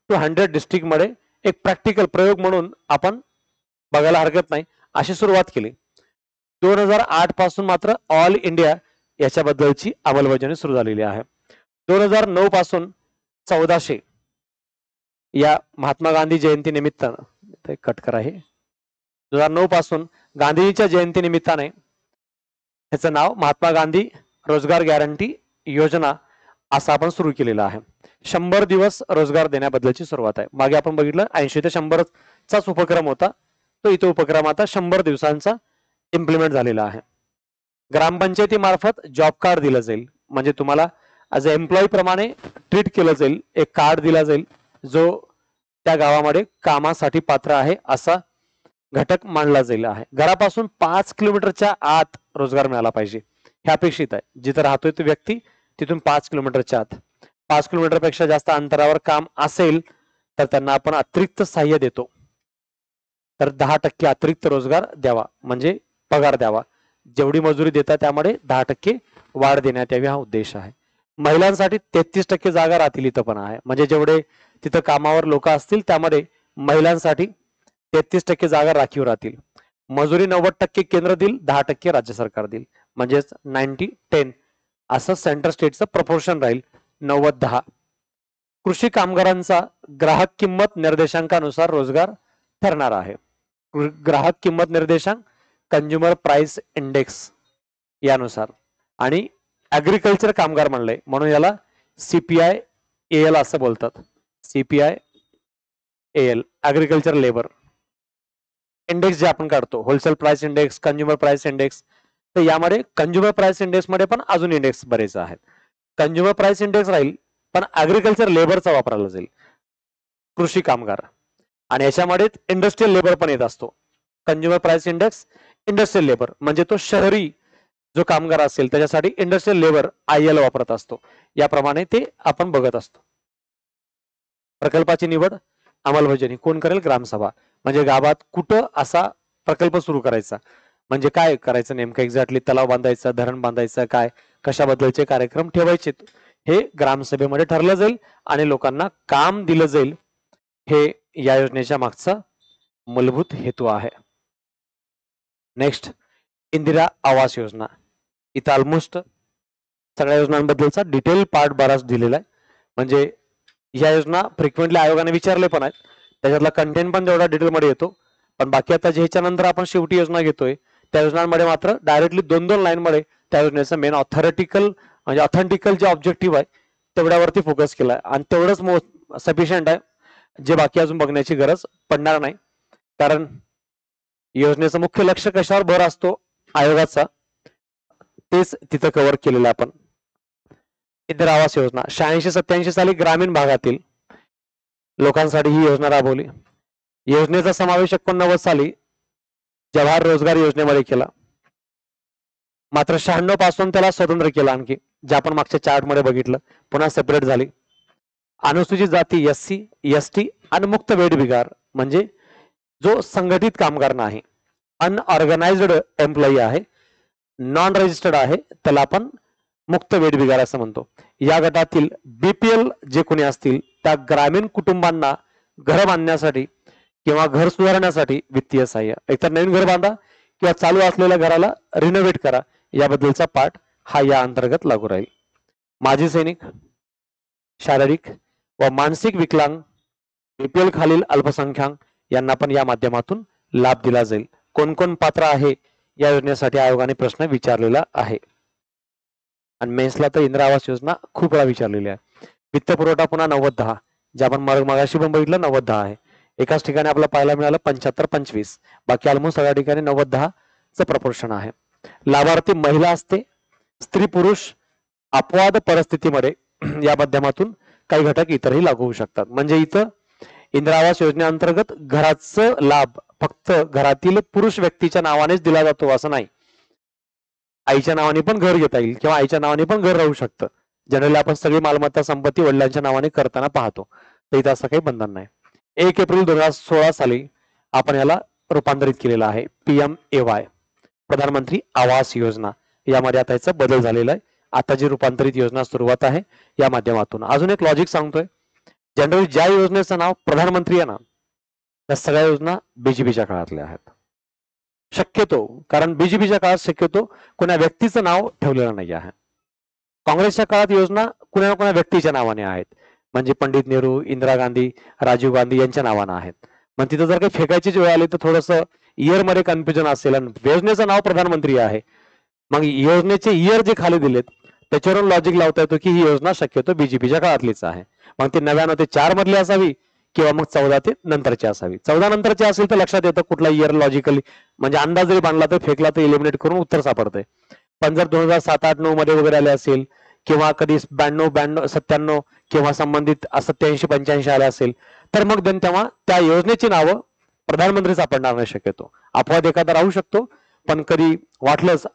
टू 100 डिस्ट्रिक्ट मध्ये एक प्रॅक्टिकल प्रयोग म्हणून आपण बघायला हरकत नाही, अशी सुरुवात केली. 2008 पासून मात्र ऑल इंडिया याच्याबद्दलची अंमलबजावणी सुरू झालेली आहे. 2009 पासून 1400 या महात्मा गांधी जयंती निमित्तानं कट करा हे 2009 पासून गांधीजीच्या जयंती निमित्ताने ह्याचं नाव महात्मा गांधी रोजगार गॅरंटी योजना असं आपण सुरू केलेलं आहे. 100 दिवस रोजगार देण्याबद्दलची सुरुवात आहे. मागे आपण बघितलं 80 ते 100 चाच उपक्रम होता, तो इथं उपक्रम आता 100 दिवसांचा इम्प्लिमेंट झालेला आहे. ग्रामपंचायती मार्फत जॉब कार्ड दिलं जाईल, म्हणजे तुम्हाला ऍज अ एम्प्लॉई प्रमाणे ट्रीट केलं जाईल. एक कार्ड दिला जाईल जो त्या गावामध्ये कामासाठी पात्र आहे असा घटक मानला जाईल आहे. घरापासून 5 किलोमीटरच्या आत रोजगार मिळाला पाहिजे हे अपेक्षित आहे. जिथं राहतोय तो व्यक्ती तिथून 5 किलोमीटरच्या आत, 5 किलोमीटर पेक्षा जास्त अंतरावर काम असेल तर त्यांना आपण अतिरिक्त सहाय्य देतो. तर 10% अतिरिक्त रोजगार द्यावा, म्हणजे पगार द्यावा. जेवढी मजुरी देतात त्यामध्ये 10% वाढ देण्यात यावी, हा उद्देश आहे. महिलांसाठी 33% जागा राहतील इथं पण आहे, म्हणजे जेवढे तिथं कामावर लोक असतील त्यामध्ये महिलांसाठी 33% जागा राखीव राहतील. मजुरी 90% केंद्र देईल, 10% राज्य सरकार देईल, म्हणजेच 90-10 असं सेंटर स्टेटचं प्रपोर्शन राहील, 90-10. कृषी कामगारांचा ग्राहक किंमत निर्देशांकानुसार रोजगार ठरणार आहे. ग्राहक किंमत निर्देशांक कंझ्युमर प्राइस इंडेक्स यानुसार. आणि ऍग्रिकल्चर कामगार म्हणलंय म्हणून याला CPI-AL असं बोलतात. CPI-AL agriculture labour index J आपण काढतो, wholesale price index, consumer price index, तर यामध्ये कंझ्युमर प्राइस इंडेक्स मध्ये पण अजून इंडेक्स बरेच आहेत. कंझ्युमर प्राइस इंडेक्स राहील पण ऍग्रिकल्चर लेबरचा वापरला जाईल, कृषी कामगार. आणि याच्यामध्ये इंडस्ट्रियल लेबर पण येत असतो. Consumer price index, industrial labour म्हणजे तो शहरी जो कामगार असेल त्याच्यासाठी इंडस्ट्रियल लेबर IL वापरत असतो. याप्रमाणे ते आपण बघत असतो. प्रकल्पाची निवड अंमलबजावणी कोण करेल? ग्रामसभा. म्हणजे गावात कुठं असा प्रकल्प सुरू करायचा, म्हणजे काय करायचं नेमकं एक्झॅक्टली, तलाव बांधायचा, धरण बांधायचं, काय कशाबद्दलचे कार्यक्रम ठेवायचे, हे ग्रामसभेमध्ये ठरलं जाईल आणि लोकांना काम दिलं जाईल. हे या योजनेच्या मागचा मूलभूत हेतू आहे. नेक्स्ट, इंदिरा आवास योजना. इथं ऑलमोस्ट सगळ्या योजनांबद्दलचा डिटेल पार्ट बराच दिलेला आहे. म्हणजे या योजना फ्रिक्वेंटली आयोगाने विचारले पण आहेत, त्याच्यातला कंटेंट पण तेवढा डिटेलमध्ये येतो. पण बाकी आता ज्याच्या नंतर आपण शेवटी योजना घेतोय त्या योजनांमध्ये मात्र डायरेक्टली 2-2 लाईनमध्ये त्या योजनेचं मेन ऑथॉरिटिकल म्हणजे ऑथेंटिकल जे ऑब्जेक्टिव्ह आहे तेवढ्यावरती फोकस केला आहे आणि तेवढंच सफिशियंट आहे. जे बाकी अजून बघण्याची गरज पडणार नाही, कारण योजनेचं मुख्य लक्ष कशावर भर असतो आयोगाचा तेच तिथं कव्हर केलेलं आपण. इंदिरा आवास योजना 86-87 साली ग्रामीण भागातील लोकांसाठी ही योजना राबवली. योजनेचा समावेश 89 साली जवाहर रोजगार योजनेमध्ये केला. मात्र 96 पासून त्याला स्वतंत्र केलं आणखी, जे आपण मागच्या चार्ट मध्ये बघितलं, पुन्हा सेपरेट झाली. अनुसूचित जाती SC ST आणि मुक्त वेठबिगार म्हणजे जो संघटित कामगार नाही, अनऑर्गनाइज्ड एम्प्लॉई आहे, नॉन रजिस्टर्ड आहे, त्याला आपण मुक्त वेठबिगार असं म्हणतो. या गटातील BPL जे कोणी असतील त्या ग्रामीण कुटुंबांना घर बांधण्यासाठी किंवा घर सुधारण्यासाठी वित्तीय सहाय्य, एकतर नवीन घर बांधा किंवा चालू असलेल्या घराला रिनोव्हेट करा, याबद्दलचा पाठ हा या अंतर्गत लागू राहील. माजी सैनिक, शारीरिक व मानसिक विकलांग, BPL खालील अल्पसंख्याक यांना पण या माध्यमातून लाभ दिला जाईल. कोण कोण पात्र आहे या योजनेसाठी आयोगाने प्रश्न विचारलेला आहे. आणि मेन्सला तर इंदिरा आवास योजना खूप वेळा विचारलेली आहे. वित्त पुरवठा पुन्हा 90-10, जे आपण मगाशी पण बघितलं 90-10 आहे. एकाच ठिकाणी आपल्याला पाहायला मिळालं 75-25, बाकी ऑलमोस्ट सगळ्या ठिकाणी 90-10 च प्रपोर्शन आहे. लाभार्थी महिला असते, स्त्री पुरुष अपवाद परिस्थितीमध्ये या माध्यमातून काही घटक इतरही लागू होऊ शकतात. म्हणजे इथं इंदिरा आवास योजनेअंतर्गत घराचा लाभ फक्त घरातील पुरुष व्यक्तीच्या नावानेच दिला जातो असं नाही. आईच्या नावाने पण घर घेता येईल किंवा आईच्या नावाने पण घर राहू शकतं. जनरली आपण सगळी मालमत्ता संपत्ती वडिलांच्या नावाने करताना पाहतो, तर इथं असं काही बंधन नाही. 1 एप्रिल 2016 साली आपण याला रूपांतरित केलेलं आहे PMAY, प्रधानमंत्री आवास योजना. यामध्ये आता याचा बदल झालेला आहे. आता जी रूपांतरित योजना सुरुवात आहे या माध्यमातून. अजून एक लॉजिक सांगतोय, जनरली ज्या योजनेचं नाव प्रधानमंत्री आहे ना, त्या सगळ्या योजना BJPच्या काळातल्या आहेत शक्यतो, कारण BJPच्या काळात शक्यतो कोणा व्यक्तीचं नाव ठेवलेलं नाही आहे. काँग्रेसच्या काळात योजना कुणा ना कुणा व्यक्तीच्या नावाने आहेत, म्हणजे पंडित नेहरू, इंदिरा गांधी, राजीव गांधी यांच्या नावाने आहेत. मग तिथं जर काही फेकायची वेळ आली तर थोडस इयर मध्ये कन्फ्युजन असेल. आणि योजनेचं नाव प्रधानमंत्री आहे, मग योजनेचे इयर जे खाली दिलेत त्याच्यावरून लॉजिक लावता येतो की ही योजना शक्यतो BJPच्या काळातलीच आहे. मग ती 99 ते 4 मधली असावी किंवा मग 14 ते नंतरची असावी. 14 नंतरची असेल तर लक्षात येतं कुठला इयर लॉजिकली, म्हणजे अंदाज जरी बांधला तर फेकला तर इलिमिनेट करून उत्तर सापडतंय. पण जर 2007, 8, 9 मध्ये वगैरे आले असेल किंवा कधी 92, 97 किंवा संबंधित 87, 85 आले असेल तर मग तेव्हा त्या योजनेची नावं प्रधानमंत्री सापडणार नाही शक्यतो. अपवाद एखादा राहू शकतो, पण कधी वाटलंच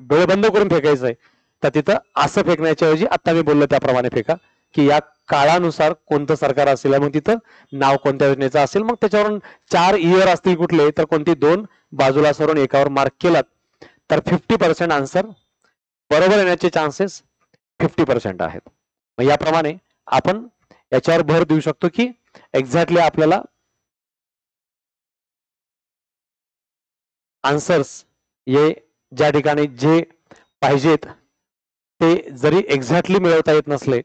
डोळे बंद करून फेकायचंय तर तिथं असं फेकण्याच्या ऐवजी आता मी बोललो त्याप्रमाणे फेका, की या काळानुसार कोणतं सरकार असेल मग तिथं नाव कोणत्या योजनेचं असेल, मग त्याच्यावरून 4 इयर असतील कुठले तर कोणती 2 बाजूला सरून एकावर मार्क केलात तर 50% आन्सर बरोबर येण्याचे चान्सेस 50% आहेत. मग याप्रमाणे आपण याच्यावर भर देऊ शकतो की एक्झॅक्टली आपल्याला आन्सर्स हे ज्या ठिकाणी जे पाहिजेत ते जरी एक्झॅक्टली मिळवता येत नसले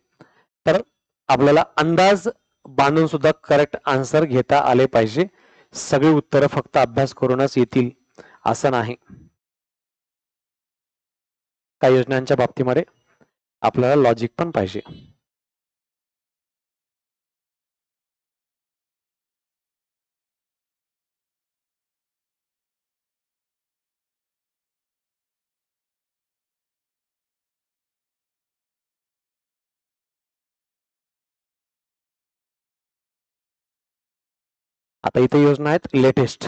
तर आपल्याला अंदाज बांधून सुद्धा करेक्ट आन्सर घेता आले पाहिजे. सगळी उत्तरं फक्त अभ्यास करूनच येतील असं नाही. काही योजनांच्या बाबतीमध्ये आपल्याला लॉजिक पण पाहिजे. आता इथे योजना आहेत लेटेस्ट.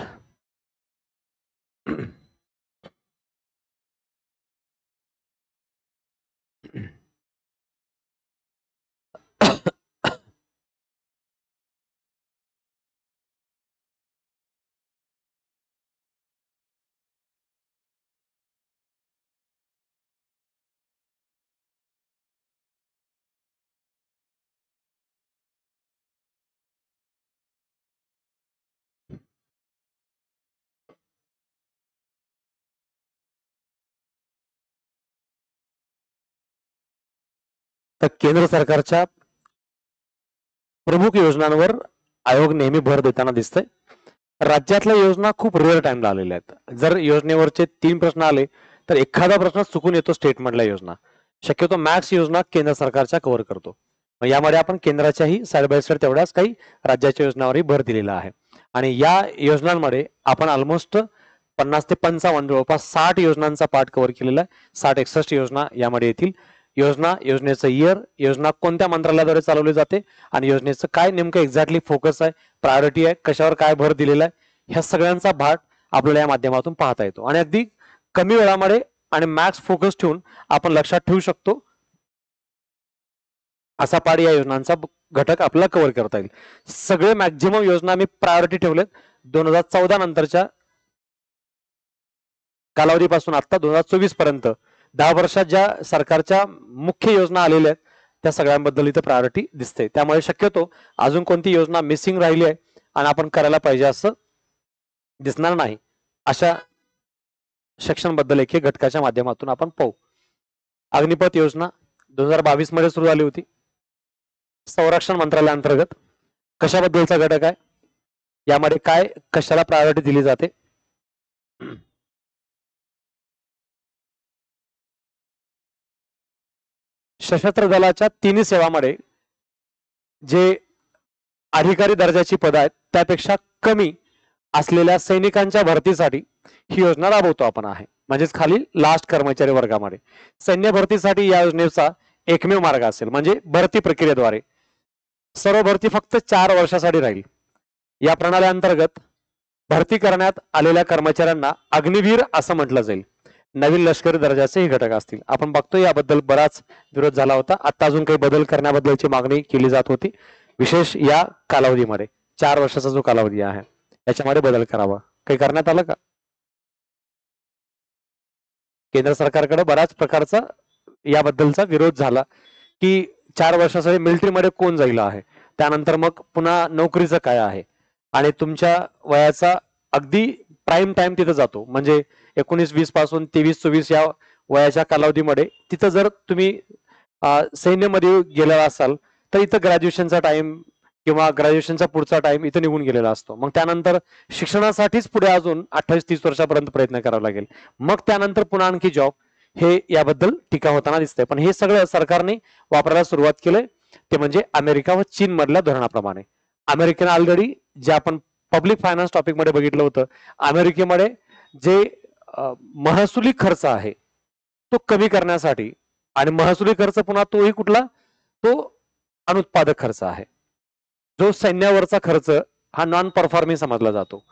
तर केंद्र सरकारच्या प्रमुख योजनांवर आयोग नेहमी भर देताना दिसतंय. राज्यातल्या योजना खूप रिअल टाइमला आलेल्या आहेत. जर योजनेवरचे 3 प्रश्न आले तर एखादा प्रश्न चुकून येतो स्टेटमधल्या योजना. शक्यतो मॅक्स योजना केंद्र सरकारच्या कव्हर करतो. मग यामध्ये आपण केंद्राच्याही साइड बाय साइड तेवढ्याच काही राज्याच्या योजनावरही भर दिलेला आहे. आणि या योजनांमध्ये आपण ऑलमोस्ट 50 ते 55 जवळपास 60 योजनांचा पाठ कव्हर केलेला आहे. 60-61 योजना यामध्ये येतील. योजना, योजनेचं इयर, योजना कोणत्या मंत्रालयाद्वारे चालवली जाते आणि योजनेचं काय नेमकं एक्झॅक्टली फोकस आहे, प्रायोरिटी आहे, कशावर काय भर दिलेला आहे, ह्या सगळ्यांचा भाग आपल्याला या माध्यमातून पाहता येतो. आणि अगदी कमी वेळामध्ये आणि मॅक्स फोकस ठेवून आपण लक्षात ठेवू शकतो असा पाठ या योजनांचा घटक आपल्याला कव्हर करता येईल. सगळे मॅक्झिमम योजना मी प्रायोरिटी ठेवलेत 2014 नंतरच्या कालावधीपासून आता 2024 पर्यंत 10 वर्षात ज्या सरकारच्या मुख्य योजना आलेल्या आहेत त्या सगळ्यांबद्दल इथे प्रायोरिटी दिसते. त्यामुळे शक्यतो अजून कोणती योजना मिसिंग राहिली आहे आणि आपण करायला पाहिजे असं दिसणार नाही. अशा सेक्शन बद्दल एक घटकाच्या माध्यमातून आपण पाहू. अग्निपथ योजना 2022 मध्ये सुरू झाली होती. संरक्षण मंत्रालयाअंतर्गत कशाबद्दलचा घटक आहे, यामध्ये काय कशाला प्रायोरिटी दिली जाते. सशस्त्र दलाच्या तिन्ही सेवांमध्ये जे अधिकारी दर्जाची पद आहेत त्यापेक्षा कमी असलेल्या सैनिकांच्या भरतीसाठी ही योजना राबवतो आपण आहे. म्हणजेच खाली लास्ट कर्मचारी वर्गामध्ये सैन्य भरतीसाठी या योजनेचा एकमेव मार्ग असेल म्हणजे भरती प्रक्रियेद्वारे. सर्व भरती फक्त 4 वर्षासाठी राहील. या प्रणाली अंतर्गत भरती करण्यात आलेल्या कर्मचाऱ्यांना अग्निवीर असं म्हटलं जाईल. नवीन लष्करी दर्जाचे हे घटक असतील. आपण बघतो याबद्दल बराच विरोध झाला होता. आता अजून काही बदल करण्याबद्दलची मागणी केली जात होती. विशेष या कालावधीमध्ये 4 वर्षाचा जो कालावधी आहे याच्यामध्ये बदल करावा. काही करण्यात आलं का? केंद्र सरकारकडे बऱ्याच प्रकारचा याबद्दलचा विरोध झाला की 4 वर्षासाठी मिलिटरीमध्ये कोण जाईल आहे, त्यानंतर मग पुन्हा नोकरीचं काय आहे आणि तुमच्या वयाचा अगदी प्राईम टाइम तिथं जातो. म्हणजे 19-20 पासून 23-24 या वयाच्या कालावधीमध्ये तिथं जर तुम्ही सैन्यामध्ये गेलेला असाल तर इथं ग्रॅज्युएशनचा टाइम किंवा ग्रॅज्युएशनचा पुढचा टाइम इथं निघून गेलेला असतो. मग त्यानंतर शिक्षणासाठीच पुढे अजून 28-30 वर्षापर्यंत प्रयत्न करावा लागेल. मग त्यानंतर पुन्हा आणखी जॉब. हे याबद्दल टीका होताना दिसतंय. पण हे सगळं सरकारने वापरायला सुरुवात केलंय ते म्हणजे अमेरिका व चीन मधल्या धोरणाप्रमाणे. अमेरिकेने ऑलरेडी जे आपण पब्लिक फायनान्स टॉपिक मध्ये बघितलं होतं, अमेरिकेमध्ये जे महसुली खर्च आहे तो कमी करण्यासाठी आणि महसुली खर्च पुन्हा तोही कुठला, तो अनुत्पादक खर्च आहे. जो सैन्यावरचा खर्च हा नॉन परफॉर्मिंग समजला जातो,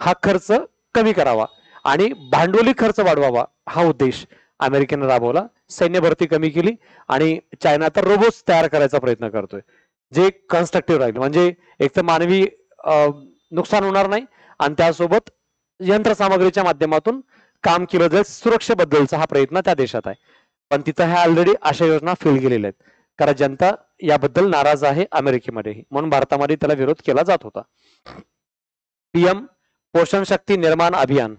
हा खर्च कमी करावा आणि भांडवली खर्च वाढवावा हा उद्देश अमेरिकेने राबवला. सैन्य भरती कमी केली आणि चायना तर रोबोट्स तयार करायचा प्रयत्न करतोय जे कन्स्ट्रक्टिव्ह राहील. म्हणजे एक तर मानवी नुकसान होणार नाही आणि त्यासोबत यंत्रसामग्रीच्या माध्यमातून काम केलं जाईल. सुरक्षेबद्दलचा हा प्रयत्न त्या देशात आहे. पण तिथं ह्या ऑलरेडी अशा योजना फेल गेलेल्या आहेत कारण जनता याबद्दल नाराज आहे अमेरिकेमध्येही. म्हणून भारतामध्ये त्याला विरोध केला जात होता. पीएम पोषण शक्ती निर्माण अभियान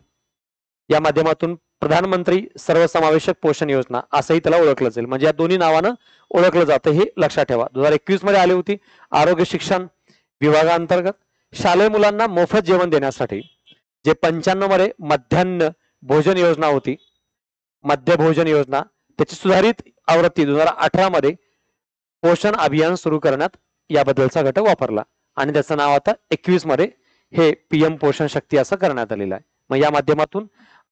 या माध्यमातून प्रधानमंत्री सर्वसमावेशक पोषण योजना असंही त्याला ओळखलं जाईल. म्हणजे या दोन्ही नावानं ओळखलं जातं हे लक्षात ठेवा. 2021 मध्ये आली होती. आरोग्य शिक्षण विभागाअंतर्गत शालेय मुलांना मोफत जेवण देण्यासाठी जे 95 मध्ये मध्यान्ह भोजन योजना होती, मध्य भोजन योजना, त्याची सुधारित आवृत्ती 2018 मध्ये पोषण अभियान सुरू करण्यात याबद्दलचा घटक वापरला आणि त्याचं नाव आता 21 मध्ये हे पीएम पोषण शक्ती असं करण्यात आलेलं आहे. मग या माध्यमातून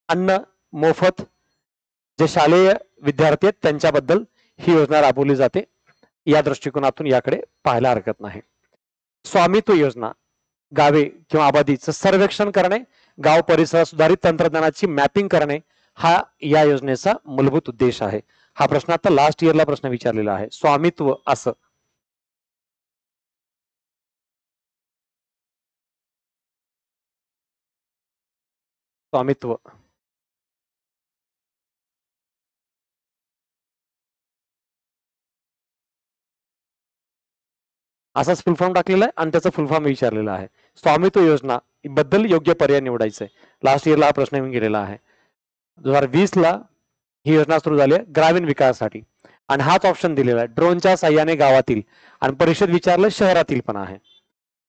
अन्न मोफत जे शालेय विद्यार्थी आहेत त्यांच्याबद्दल ही योजना राबवली जाते. या दृष्टिकोनातून याकडे पाहायला हरकत नाही. स्वामित्व योजना गावे किंवा आबादीचं सर्वेक्षण करणे, गाव परिसरात सुधारित तंत्रज्ञानाची मॅपिंग करणे, हा या योजनेचा मूलभूत उद्देश आहे. हा प्रश्न आता लास्ट इयरला प्रश्न विचारलेला आहे. स्वामित्व असं स्वामित्व असाच फुल फॉर्म टाकलेला आहे आणि त्याचा फुल फॉर्म विचारलेला आहे. स्वामित्व योजना बद्दल योग्य पर्याय निवडायचा आहे. लास्ट इयरला हा प्रश्न येऊन गेलेला आहे. 2020 ला ही योजना सुरू झाली आहे ग्रामीण विकासासाठी आणि हाच ऑप्शन दिलेला आहे. ड्रोनच्या साह्याने गावातील आणि परिषद विचारलं शहरातील पण आहे,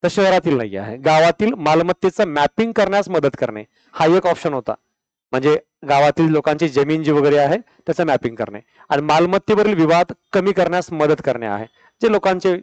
तर शहरातील नाही आहे. गावातील मालमत्तेचं मॅपिंग करण्यास मदत करणे हा एक ऑप्शन होता. म्हणजे गावातील लोकांची जमीन जी वगैरे आहे त्याचं मॅपिंग करणे आणि मालमत्तेवरील विवाद कमी करण्यास मदत करणे आहे. जे लोकांचे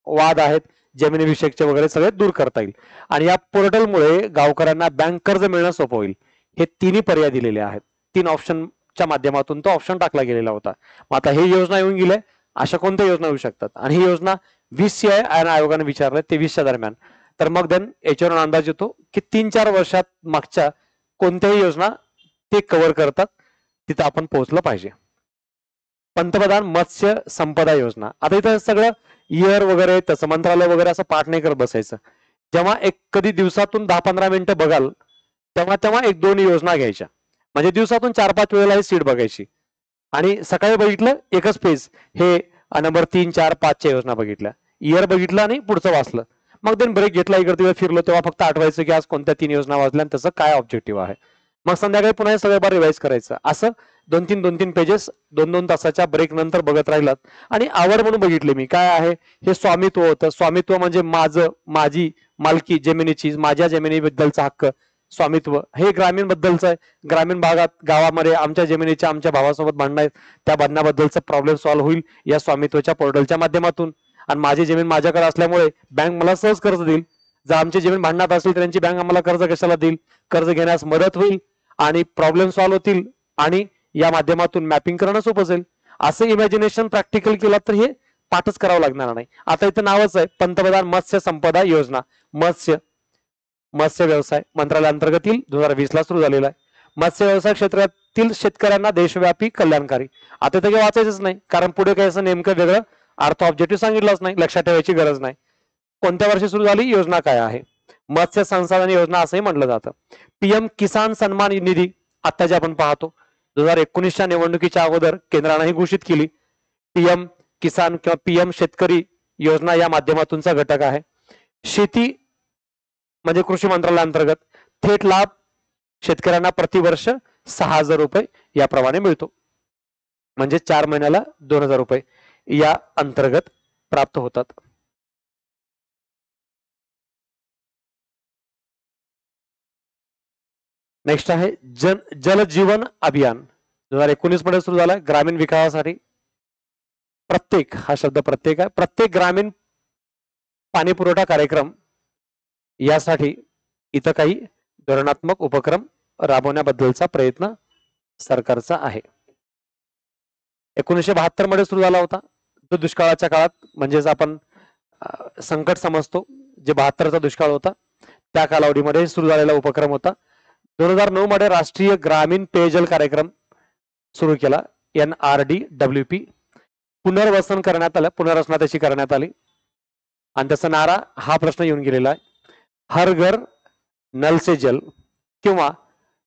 वाद आहेत जमिनीविषयकचे वगैरे सगळे दूर करता येईल आणि या पोर्टलमुळे गावकऱ्यांना बँक कर्ज मिळणं सोपं होईल. हे तिन्ही पर्याय दिलेले आहेत. 3 ऑप्शनच्या माध्यमातून तो ऑप्शन टाकला गेलेला होता. मग आता ही योजना येऊन गेली, अशा कोणत्या योजना येऊ शकतात आणि ही योजना 20 आयोगाने विचारलं 23च्या दरम्यान. तर मग देन याच्यावरून अंदाज येतो की 3-4 वर्षात मागच्या कोणत्याही योजना ते कव्हर करतात, तिथं आपण पोहोचलं पाहिजे. पंतप्रधान मत्स्य संपदा योजना. आता इथं सगळं इयर वगैरे त्याचं मंत्रालय वगैरे असं पाठ नाही करत बसायचं. जेव्हा एक कधी दिवसातून 10-15 मिनिटं बघाल तेव्हा तेव्हा 1-2 योजना घ्यायच्या. म्हणजे दिवसातून 4-5 वेळेला ही सीट बघायची आणि सकाळी बघितलं एकच पेज हे नंबर 3, 4, 5च्या योजना बघितल्या, इयर बघितलं आणि पुढचं वाचलं. मग देन ब्रेक घेतला, इकडे तिकडे फिरलो, तेव्हा फक्त आठवायचं की आज कोणत्या 3 योजना वाचल्या आणि त्याचं काय ऑब्जेक्टिव्ह आहे. मग संध्याकाळी पुन्हा हे सगळं बार रिवाइज करायचं. असं 2-3 पेजेस 2-2 तासाच्या ब्रेक नंतर बघत राहिलात आणि आवड म्हणून बघितले मी काय आहे. हे स्वामित्व होतं. स्वामित्व म्हणजे माझं, माझी मालकी जमिनीची, माझ्या जमिनीबद्दलचा हक्क. स्वामित्व हे ग्रामीण बद्दलचं आहे. ग्रामीण भागात गावामध्ये आमच्या जमिनीच्या आमच्या भावासोबत भांडण आहेत, त्या भांडणाबद्दलचा प्रॉब्लेम सॉल्व्ह होईल या स्वामित्वाच्या पोर्टलच्या माध्यमातून. आणि माझी जमीन माझ्याकडे असल्यामुळे बँक मला सहज कर्ज देईल. जर आमची जमीन भांडणात असेल तर त्यांची बँक आम्हाला कर्ज कशाला देईल, कर्ज घेण्यास मदत होईल आणि प्रॉब्लेम सॉल्व्ह होतील आणि या माध्यमातून मॅपिंग करणं सोपं जाईल. असं इमॅजिनेशन प्रॅक्टिकल केलं तर हे पाठच करावं लागणार नाही. आता इथं नावच आहे पंतप्रधान मत्स्य संपदा योजना. मत्स्य व्यवसाय मंत्रालयाअंतर्गत 2020 ला सुरू झालेला आहे. मत्स्य व्यवसाय क्षेत्रातील शेतकऱ्यांना देशव्यापी कल्याणकारी. आता ते काही वाचायचंच नाही, कारण पुढे काही असं नेमकं वेगळं अर्थ ऑब्जेक्टिव्ह सांगितलंच नाही, लक्षात ठेवायची गरज नाही. कोणत्या वर्षी सुरू झाली, योजना काय आहे, मत्स्य संसाधन योजना असंही म्हटलं जातं. पीएम किसान सन्मान निधी आता जे आपण पाहतो 2019च्या निवडणुकीच्या अगोदर केंद्राने ही घोषित केली. पीएम किसान किंवा पीएम शेतकरी योजना या माध्यमातूनचा घटक आहे. शेती म्हणजे कृषी मंत्रालयाअंतर्गत थेट लाभ शेतकऱ्यांना प्रतिवर्ष 6,000 रुपये याप्रमाणे मिळतो. म्हणजे 4 महिन्याला 2,000 रुपये या अंतर्गत प्राप्त होतात. नेक्स्ट आहे जल जीवन अभियान 2019 मध्ये सुरू झाला. ग्रामीण विकासासाठी प्रत्येक, हा शब्द प्रत्येक आहे, प्रत्येक ग्रामीण पाणी पुरवठा कार्यक्रम यासाठी इथं काही धोरणात्मक उपक्रम राबवण्याबद्दलचा प्रयत्न सरकारचा आहे. 1972 मध्ये सुरू झाला होता. तो दुष्काळाच्या काळात, म्हणजेच आपण संकट समजतो, जे 72चा दुष्काळ होता त्या कालावधीमध्ये सुरू झालेला उपक्रम होता. 2009 मध्ये राष्ट्रीय ग्रामीण पेयजल कार्यक्रम सुरू केला, NRDWP. पुनर्वसन करण्यात आलं, पुनर्रचना त्याची करण्यात आली आणि त्याचा नारा हा प्रश्न येऊन गेलेला आहे, हर घर नल से जल किंवा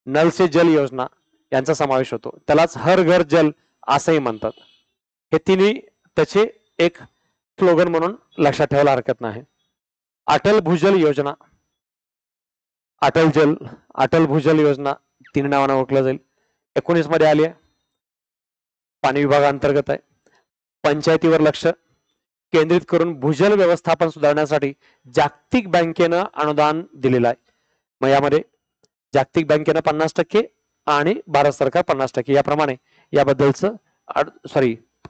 नल से जल योजना यांचा समावेश होतो. त्यालाच हर घर जल असंही म्हणतात. हे तिन्ही त्याचे एक स्लोगन म्हणून लक्षात ठेवायला हरकत नाही. अटल भूजल योजना, अटल भूजल योजना 3 नावाने ओळखलं जाईल. 19 मध्ये आली आहे, पाणी विभागाअंतर्गत आहे. पंचायतीवर लक्ष केंद्रित करून भूजल व्यवस्थापन सुधारण्यासाठी जागतिक बँकेनं अनुदान दिलेलं आहे. मग यामध्ये जागतिक बँकेनं 50% आणि भारत सरकार 50% याप्रमाणे याबद्दलचं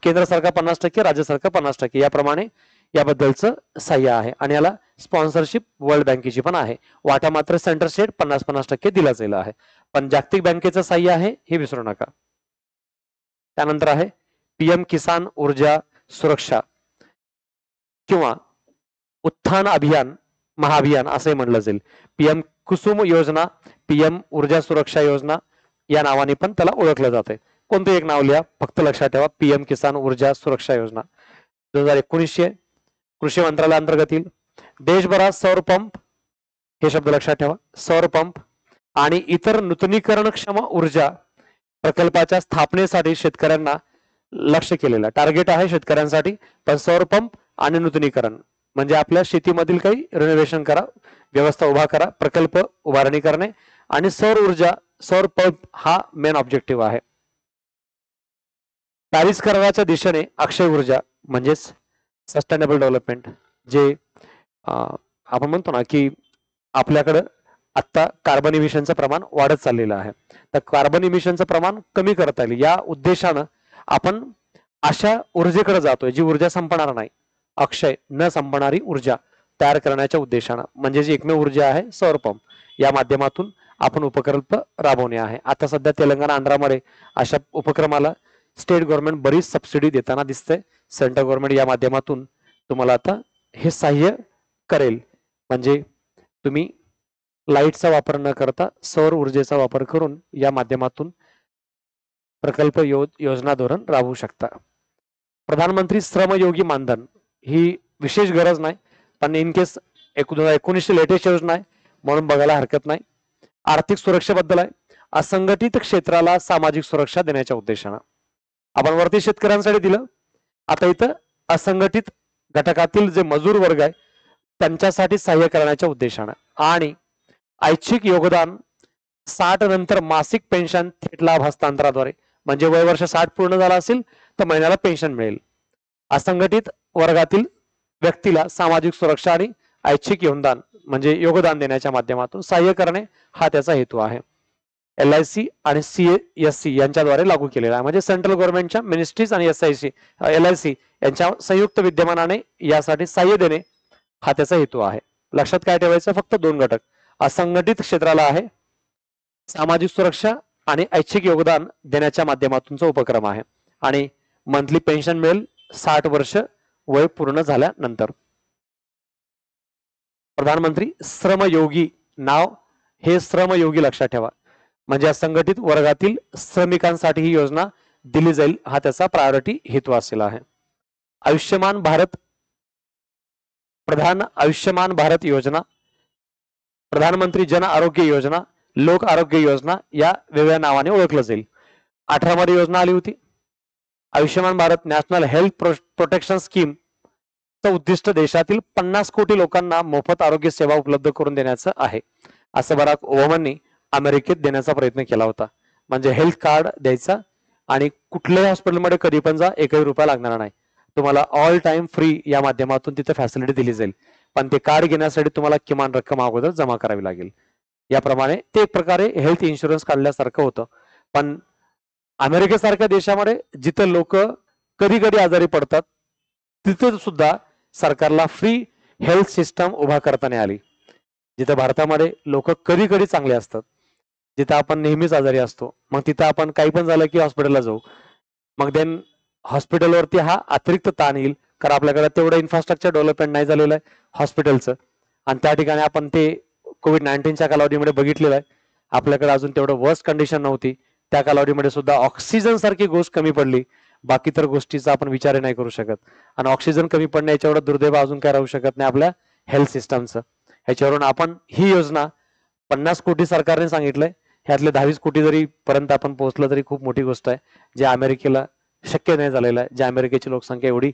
केंद्र सरकार 50%, राज्य सरकार 50% याप्रमाणे याबद्दलचं सहाय्य आहे आणि याला स्पॉन्सरशिप वर्ल्ड बँकेची पण आहे. वाटा मात्र सेंटर स्टेट 50-50% दिला जाईल आहे, पण जागतिक बँकेचं सहाय्य आहे हे विसरू नका. त्यानंतर आहे पीएम किसान ऊर्जा सुरक्षा किंवा उत्थान अभियान महाअभियान असंही म्हणलं जाईल. पीएम कुसुम योजना, पीएम ऊर्जा सुरक्षा योजना या नावाने पण त्याला ओळखलं जाते. कोणतं एक नाव लिहा, फक्त लक्षात ठेवा, पीएम किसान ऊर्जा सुरक्षा योजना 2019 कृषी मंत्रालयाअंतर्गत येईल. देशभरात सौर पंप, हे शब्द लक्षात ठेवा, सौर पंप आणि इतर नूतनीकरणक्षम ऊर्जा प्रकल्पाच्या स्थापनेसाठी शेतकऱ्यांना लक्ष केलेलं टार्गेट आहे शेतकऱ्यांसाठी. पण सौर पंप आणि नूतनीकरण म्हणजे आपल्या शेतीमधील काही रिनोव्हेशन करा, व्यवस्था उभा करा, प्रकल्प उभारणी करणे आणि सौर ऊर्जा, सौर पंप हा मेन ऑब्जेक्टिव्ह आहे. पॅरिस कराराच्या दिशेने अक्षय ऊर्जा म्हणजेच सस्टेनेबल डेव्हलपमेंट, जे आपण म्हणतो ना की आपल्याकडं आता कार्बन इमिशनचं प्रमाण वाढत चाललेलं आहे, तर कार्बन इमिशनचं प्रमाण कमी करता येईल या उद्देशानं आपण अशा ऊर्जेकडे जातोय जी ऊर्जा संपणार नाही, अक्षय न संपणारी ऊर्जा तयार करण्याच्या उद्देशानं, म्हणजे जी एकमेव ऊर्जा आहे सौर पंप, या माध्यमातून आपण उपक्रम राबवणे आहे. आता सध्या तेलंगणा, आंध्रामध्ये अशा उपक्रमाला स्टेट गव्हर्नमेंट बरीच सबसिडी देताना दिसते. सेंट्रल गव्हर्नमेंट या माध्यमातून तुम्हाला आता हे सहाय्य करेल, म्हणजे तुम्ही लाईटचा वापर न करता सौर ऊर्जेचा वापर करून या माध्यमातून प्रकल्प योजना धोरण राबवू शकता. प्रधानमंत्री श्रमयोगी मानधन ही विशेष गरज नाही, पण इन केस 2019 लेटेस्ट योजना आहे म्हणून बघायला हरकत नाही. आर्थिक सुरक्षेबद्दल आहे, असंघटित क्षेत्राला सामाजिक सुरक्षा देण्याच्या उद्देशानं. आपण वरती शेतकऱ्यांसाठी दिलं, आता इथं असंघटित घटकातील जे मजूर वर्ग आहे त्यांच्यासाठी सहाय्य करण्याच्या उद्देशानं. आणि ऐच्छिक योगदान 60 नंतर मासिक पेन्शन थेट लाभ हस्तांतराद्वारे, म्हणजे वय वर्ष 60 पूर्ण झाला असेल तर महिन्याला पेन्शन मिळेल. असंघटित वर्गातील व्यक्तीला सामाजिक सुरक्षा आणि ऐच्छिक योगदान म्हणजे योगदान देण्याच्या माध्यमातून सहाय्य करणे हा त्याचा हेतू आहे. LIC आणि CSC यांच्याद्वारे लागू केलेला आहे, म्हणजे सेंट्रल गव्हर्नमेंटच्या मिनिस्ट्रीज आणि LIC यांच्या संयुक्त विद्यमानाने यासाठी सहाय्य देणे हा त्याचा हेतू आहे. लक्षात काय ठेवायचं, फक्त 2 घटक, असंघटित क्षेत्राला आहे सामाजिक सुरक्षा आणि ऐच्छिक योगदान देण्याच्या माध्यमातूनचा उपक्रम आहे. आणि मंथली पेन्शन मिळेल 60 वर्ष वय पूर्ण झाल्यानंतर. प्रधानमंत्री श्रमयोगी नाव, हे श्रमयोगी लक्षात ठेवा, म्हणजे असंघटित वर्गातील श्रमिकांसाठी ही योजना दिली जाईल हा त्याचा प्रायोरिटी हेतू असलेला आहे. आयुष्यमान भारत, प्रधान आयुष्यमान भारत योजना, प्रधानमंत्री जन आरोग्य योजना, लोक आरोग्य योजना या वेगळ्या नावाने ओळखलं जाईल. 18 मध्ये योजना आली होती. Ayushman Bharat national health protection scheme चं उद्दिष्ट देशातील 50 कोटी लोकांना मोफत आरोग्य सेवा उपलब्ध करून देण्याचं आहे. असं बराक ओबामांनी अमेरिकेत देण्याचा प्रयत्न केला होता, म्हणजे हेल्थ कार्ड द्यायचा आणि कुठल्याही हॉस्पिटलमध्ये कधी पण जा, एकही रुपया लागणार नाही, तुम्हाला ऑल टाइम फ्री या माध्यमातून तिथे फॅसिलिटी दिली जाईल. पण ते कार्ड घेण्यासाठी तुम्हाला किमान रक्कम अगोदर जमा करावी लागेल. याप्रमाणे ते एक प्रकारे हेल्थ इन्शुरन्स काढल्यासारखं होतं. पण अमेरिकेसारख्या देशामध्ये जिथे लोक कधी कधी आजारी पडतात तिथे सुद्धा सरकारला फ्री हेल्थ सिस्टम उभा करताना आली. जिथे भारतामध्ये लोक कधी कधी चांगले असतात, जिथे आपण नेहमीच आजारी असतो, मग तिथे आपण काही पण झालं की हॉस्पिटलला जाऊ, मग देन हॉस्पिटलवरती हा अतिरिक्त ताण येईल, कारण आपल्याकडे तेवढं इन्फ्रास्ट्रक्चर डेव्हलपमेंट नाही झालेलं आहे हॉस्पिटलचं. आणि त्या ठिकाणी आपण ते कोविड-19च्या कालावधीमध्ये बघितलेलं आहे, आपल्याकडे अजून तेवढं वर्स्ट कंडिशन नव्हती, त्या कालावधीमध्ये सुद्धा ऑक्सिजन सारखी गोष्ट कमी पडली, बाकी तर गोष्टीचा आपण विचार नाही करू शकत. आणि ऑक्सिजन कमी पडणे याच्यावर दुर्दैव अजून काय राहू शकत नाही आपल्या हेल्थ सिस्टमचं. ह्याच्यावरून आपण ही योजना 50 कोटी सरकारने सांगितलंय, ह्यातले 22 कोटी जरी पर्यंत आपण पोहोचलं तरी खूप मोठी गोष्ट आहे, जे अमेरिकेला शक्य नाही झालेलं आहे, जे अमेरिकेची लोकसंख्या एवढी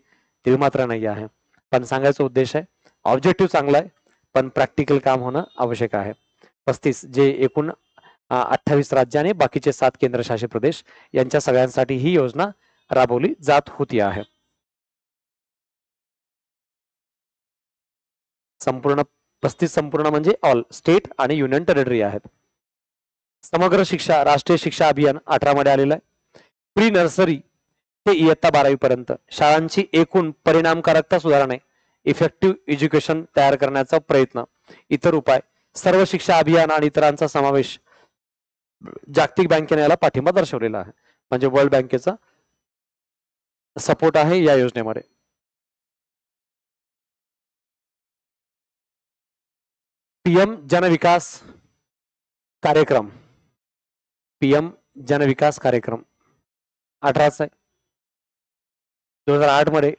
तिळमात्र नाही आहे. पण सांगायचा उद्देश आहे, ऑब्जेक्टिव्ह चांगला आहे, पण प्रॅक्टिकल काम होणं आवश्यक आहे. 35 जे एकूण 28 राज्य आणि बाकीचे 7 केंद्रशासित प्रदेश यांच्या सगळ्यांसाठी ही योजना राबवली जात होती आहे. संपूर्ण 35 संपूर्ण म्हणजे ऑल स्टेट आणि युनियन टेरिटरी आहेत. समग्र शिक्षा राष्ट्रीय शिक्षा अभियान 18 मध्ये आलेलं आहे. प्री नर्सरी ते इयत्ता 12वी पर्यंत शाळांची एकूण परिणामकारकता सुधारणे, इफेक्टिव्ह एज्युकेशन तयार करण्याचा प्रयत्न, इतर उपाय, सर्व शिक्षा अभियान आणि इतरांचा समावेश जागतिक बँकेने याला पाठिंबा दर्शवलेला आहे, म्हणजे वर्ल्ड बँकेचा सपोर्ट आहे या योजनेमध्ये. पीएम जन विकास कार्यक्रम, पीएम जन विकास कार्यक्रम 18 2008 मध्ये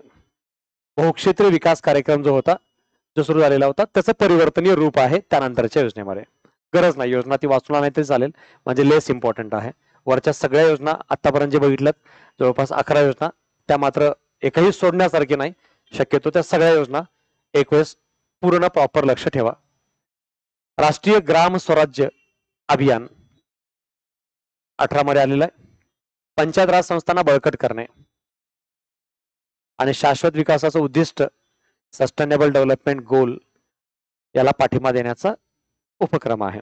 बहुक्षेत्रीय विकास कार्यक्रम जो होता, जो सुरू झालेला होता, त्याचं परिवर्तनीय रूप आहे त्यानंतरच्या योजनेमध्ये. गरज नाही योजना ती वाचून नाही तरी चालेल, म्हणजे लेस इम्पॉर्टंट आहे. वरच्या सगळ्या योजना आतापर्यंत जे बघितल्यात जवळपास 11 योजना, त्या मात्र एकही सोडण्यासारखी नाही. शक्यतो त्या सगळ्या योजना एक वेळेस पूर्ण प्रॉपर लक्ष ठेवा. राष्ट्रीय ग्राम स्वराज्य अभियान 18 मध्ये आलेलं आहे. पंचायत राज संस्थांना बळकट करणे आणि शाश्वत विकासाचं उद्दिष्ट सस्टेनेबल डेव्हलपमेंट गोल याला पाठिंबा देण्याचा उपक्रम आहे.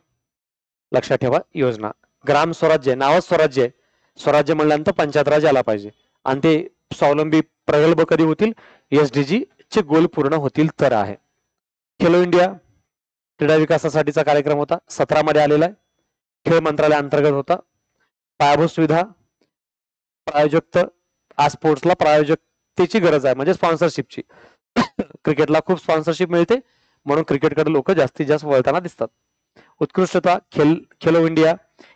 लक्षात ठेवा योजना. ग्राम स्वराज्य नावच स्वराज्य आहे. स्वराज्य म्हणल्यानंतर पंचायत राज आला पाहिजे आणि ते स्वावलंबी प्रगल्भ कधी होतील, एसडीजी चे गोल पूर्ण होतील तर आहे. खेलो इंडिया क्रीडा विकासासाठीचा कार्यक्रम होता, 17 मध्ये आलेला आहे. खेळ मंत्रालय अंतर्गत होता. पायाभूत सुविधा प्रायोजक, आज स्पोर्ट्सला प्रायोजकतेची गरज आहे, म्हणजे स्पॉन्सरशिपची. क्रिकेटला खूप स्पॉन्सरशिप मिळते, म्हणून क्रिकेटकडे लोक जास्तीत जास्त वळताना दिसतात. उत्कृष्टता खेलो इंडिया,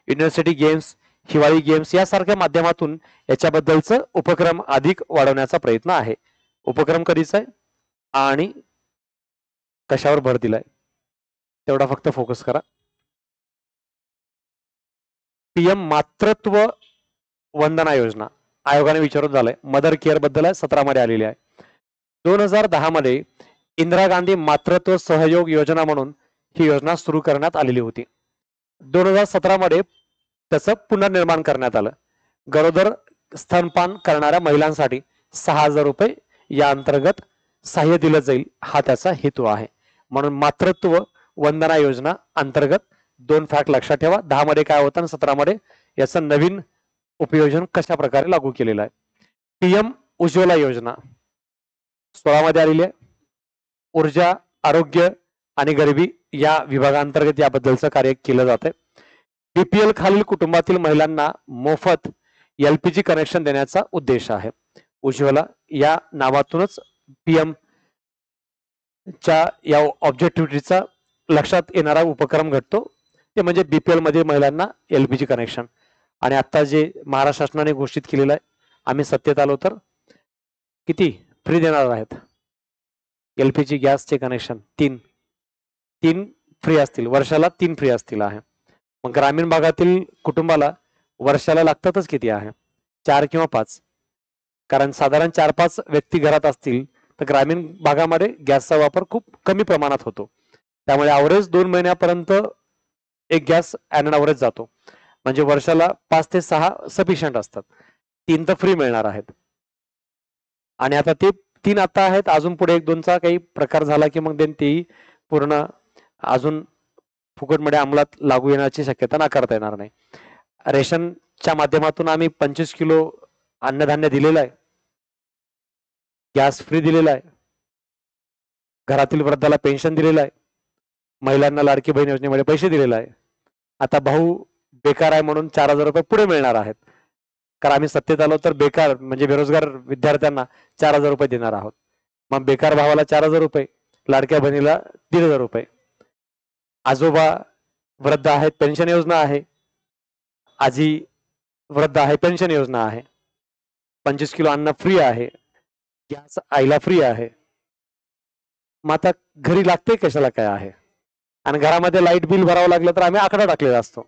युनिव्हर्सिटी गेम्स, हिवाळी गेम्स यासारख्या माध्यमातून याच्याबद्दलचं उपक्रम अधिक वाढवण्याचा प्रयत्न आहे. उपक्रम कधीचा आहे आणि कशावर भर दिलाय तेवढा फक्त फोकस करा. पीएम मातृत्व वंदना योजना आयोगाने विचारून झालंय, मदर केअर बद्दल आहे, 17 मध्ये आलेली आहे. 2010 मध्ये इंदिरा गांधी मातृत्व सहयोग योजना म्हणून ही योजना सुरू करण्यात आलेली होती. 2017 मध्ये त्याचं पुनर्निर्माण करण्यात आलं. गरोदर स्तनपान करणाऱ्या महिलांसाठी 6,000 रुपये या अंतर्गत सहाय्य दिलं जाईल, हा त्याचा हेतू आहे. म्हणून मातृत्व वंदना योजना अंतर्गत 2 फॅक्ट लक्षात ठेवा. 10 मध्ये काय होतं आणि 17 मध्ये याचं नवीन उपयोजन कशा प्रकारे लागू केलेलं आहे. पीएम उज्ज्वला योजना 16 मध्ये आलेली आहे. ऊर्जा, आरोग्य आणि गरिबी या विभागांतर्गत याबद्दलचं कार्य केलं जातंय. बीपीएल खालील कुटुंबातील महिलांना मोफत एलपीजी कनेक्शन देण्याचा उद्देश आहे. उज्ज्वला या नावातूनच पीएम च्या या ऑब्जेक्टिव्हिटीचा लक्षात येणारा उपक्रम घडतो, ते म्हणजे बीपीएल मध्ये महिलांना एलपीजी कनेक्शन. आणि आता जे महाराष्ट्र शासनाने घोषित केलेलं आहे, आम्ही सत्तेत आलो तर किती फ्री देणार आहेत एलपीजी गॅसचे कनेक्शन, 3 फ्री असतील, वर्षाला 3 फ्री असतील आहे. मग ग्रामीण भागातील कुटुंबाला वर्षाला लागतातच किती आहे, 4 किंवा 5. कारण साधारण 4-5 व्यक्ती घरात असतील तर ग्रामीण भागामध्ये गॅसचा वापर खूप कमी प्रमाणात होतो. त्यामुळे अवरेज 2 महिन्यापर्यंत एक गॅस ॲन अवरेज जातो, म्हणजे वर्षाला 5 ते 6 सफिशियंट असतात. 3 तर फ्री मिळणार आहेत. आणि आता ते 3 आता आहेत, अजून पुढे 1-2चा काही प्रकार झाला की मग तेही पूर्ण अजून फुकटमध्ये अंमलात लागू येण्याची शक्यता नाकारता येणार नाही. रेशनच्या माध्यमातून आम्ही 25 किलो अन्नधान्य दिलेलं आहे, गॅस फ्री दिलेला आहे, घरातील वृद्धाला पेन्शन दिलेलं आहे, महिलांना लाडकी बहीण योजनेमध्ये पैसे दिलेले आहे. आता भाऊ बेकार आहे म्हणून 4,000 रुपये पुढे मिळणार आहेत, कारण आम्ही सत्तेत आलो तर बेकार म्हणजे बेरोजगार विद्यार्थ्यांना 4,000 रुपये देणार आहोत. मग बेकार भावाला 4,000 रुपये, लाडक्या बहिणीला 1,500 रुपये. आजोबा वृद्ध आहेत, पेन्शन योजना आहे. आजी वृद्ध आहे, पेन्शन योजना आहे. 25 किलो अन्न फ्री आहे, गॅस आईला फ्री आहे. मग आता घरी लागते कशाला काय आहे. आणि घरामध्ये लाईट बिल भरावं लागलं तर आम्ही आकडा टाकलेला असतो,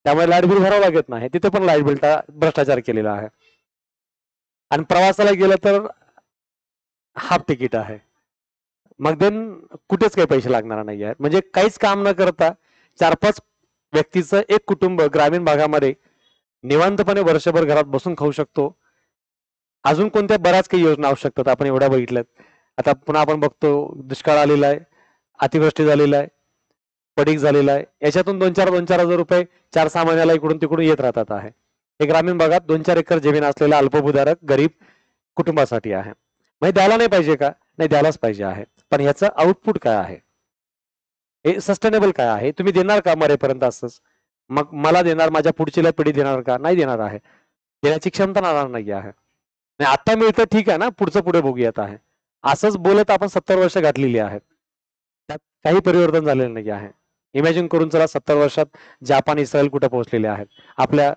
त्यामुळे लाईट बिल भरावं लागत नाही. तिथे पण लाईट बिलचा भ्रष्टाचार केलेला आहे. आणि प्रवासाला गेलं तर हाफ तिकीट आहे. मग देन कुठेच काही पैसे लागणार नाही आहेत. म्हणजे काहीच काम न करता 4-5 व्यक्तीचं एक कुटुंब ग्रामीण भागामध्ये निवांतपणे वर्षभर घरात बसून खाऊ शकतो. अजून कोणत्या बऱ्याच काही योजना आवश्यकतात, आपण एवढ्या बघितल्यात. आता पुन्हा आपण बघतो दुष्काळ आलेला आहे, अतिवृष्टी झालेला आहे, पडीक झालेला आहे. याच्यातून 2-4 हजार रुपये 4-6 महिन्याला इकडून तिकडून येत राहतात आहे. हे ग्रामीण भागात 2-4 एकर जमीन असलेल्या अल्पभूधारक गरीब कुटुंबासाठी आहे. म्हणजे द्यायला नाही पाहिजे का? नाही, द्यायलाच पाहिजे आहे. पण ह्याचं आउटपुट काय आहे, हे सस्टेनेबल काय आहे? तुम्ही देणार का मरेपर्यंत असंच? मग मला देणार, माझ्या पुढची पिढी देणार का? नाही देणार आहे. देण्याची क्षमता राहणार नाही आहे. आता मिळतं ठीक आहे ना, पुढचं पुढे बघूयात आहे. असंच बोलत आपण 70 वर्ष घातलेली आहेत. त्यात काही परिवर्तन झालेलं नाही आहे. इमॅजिन करून चला 70 वर्षात जापान इस्रायल कुठे पोहोचलेले आहेत, आपल्या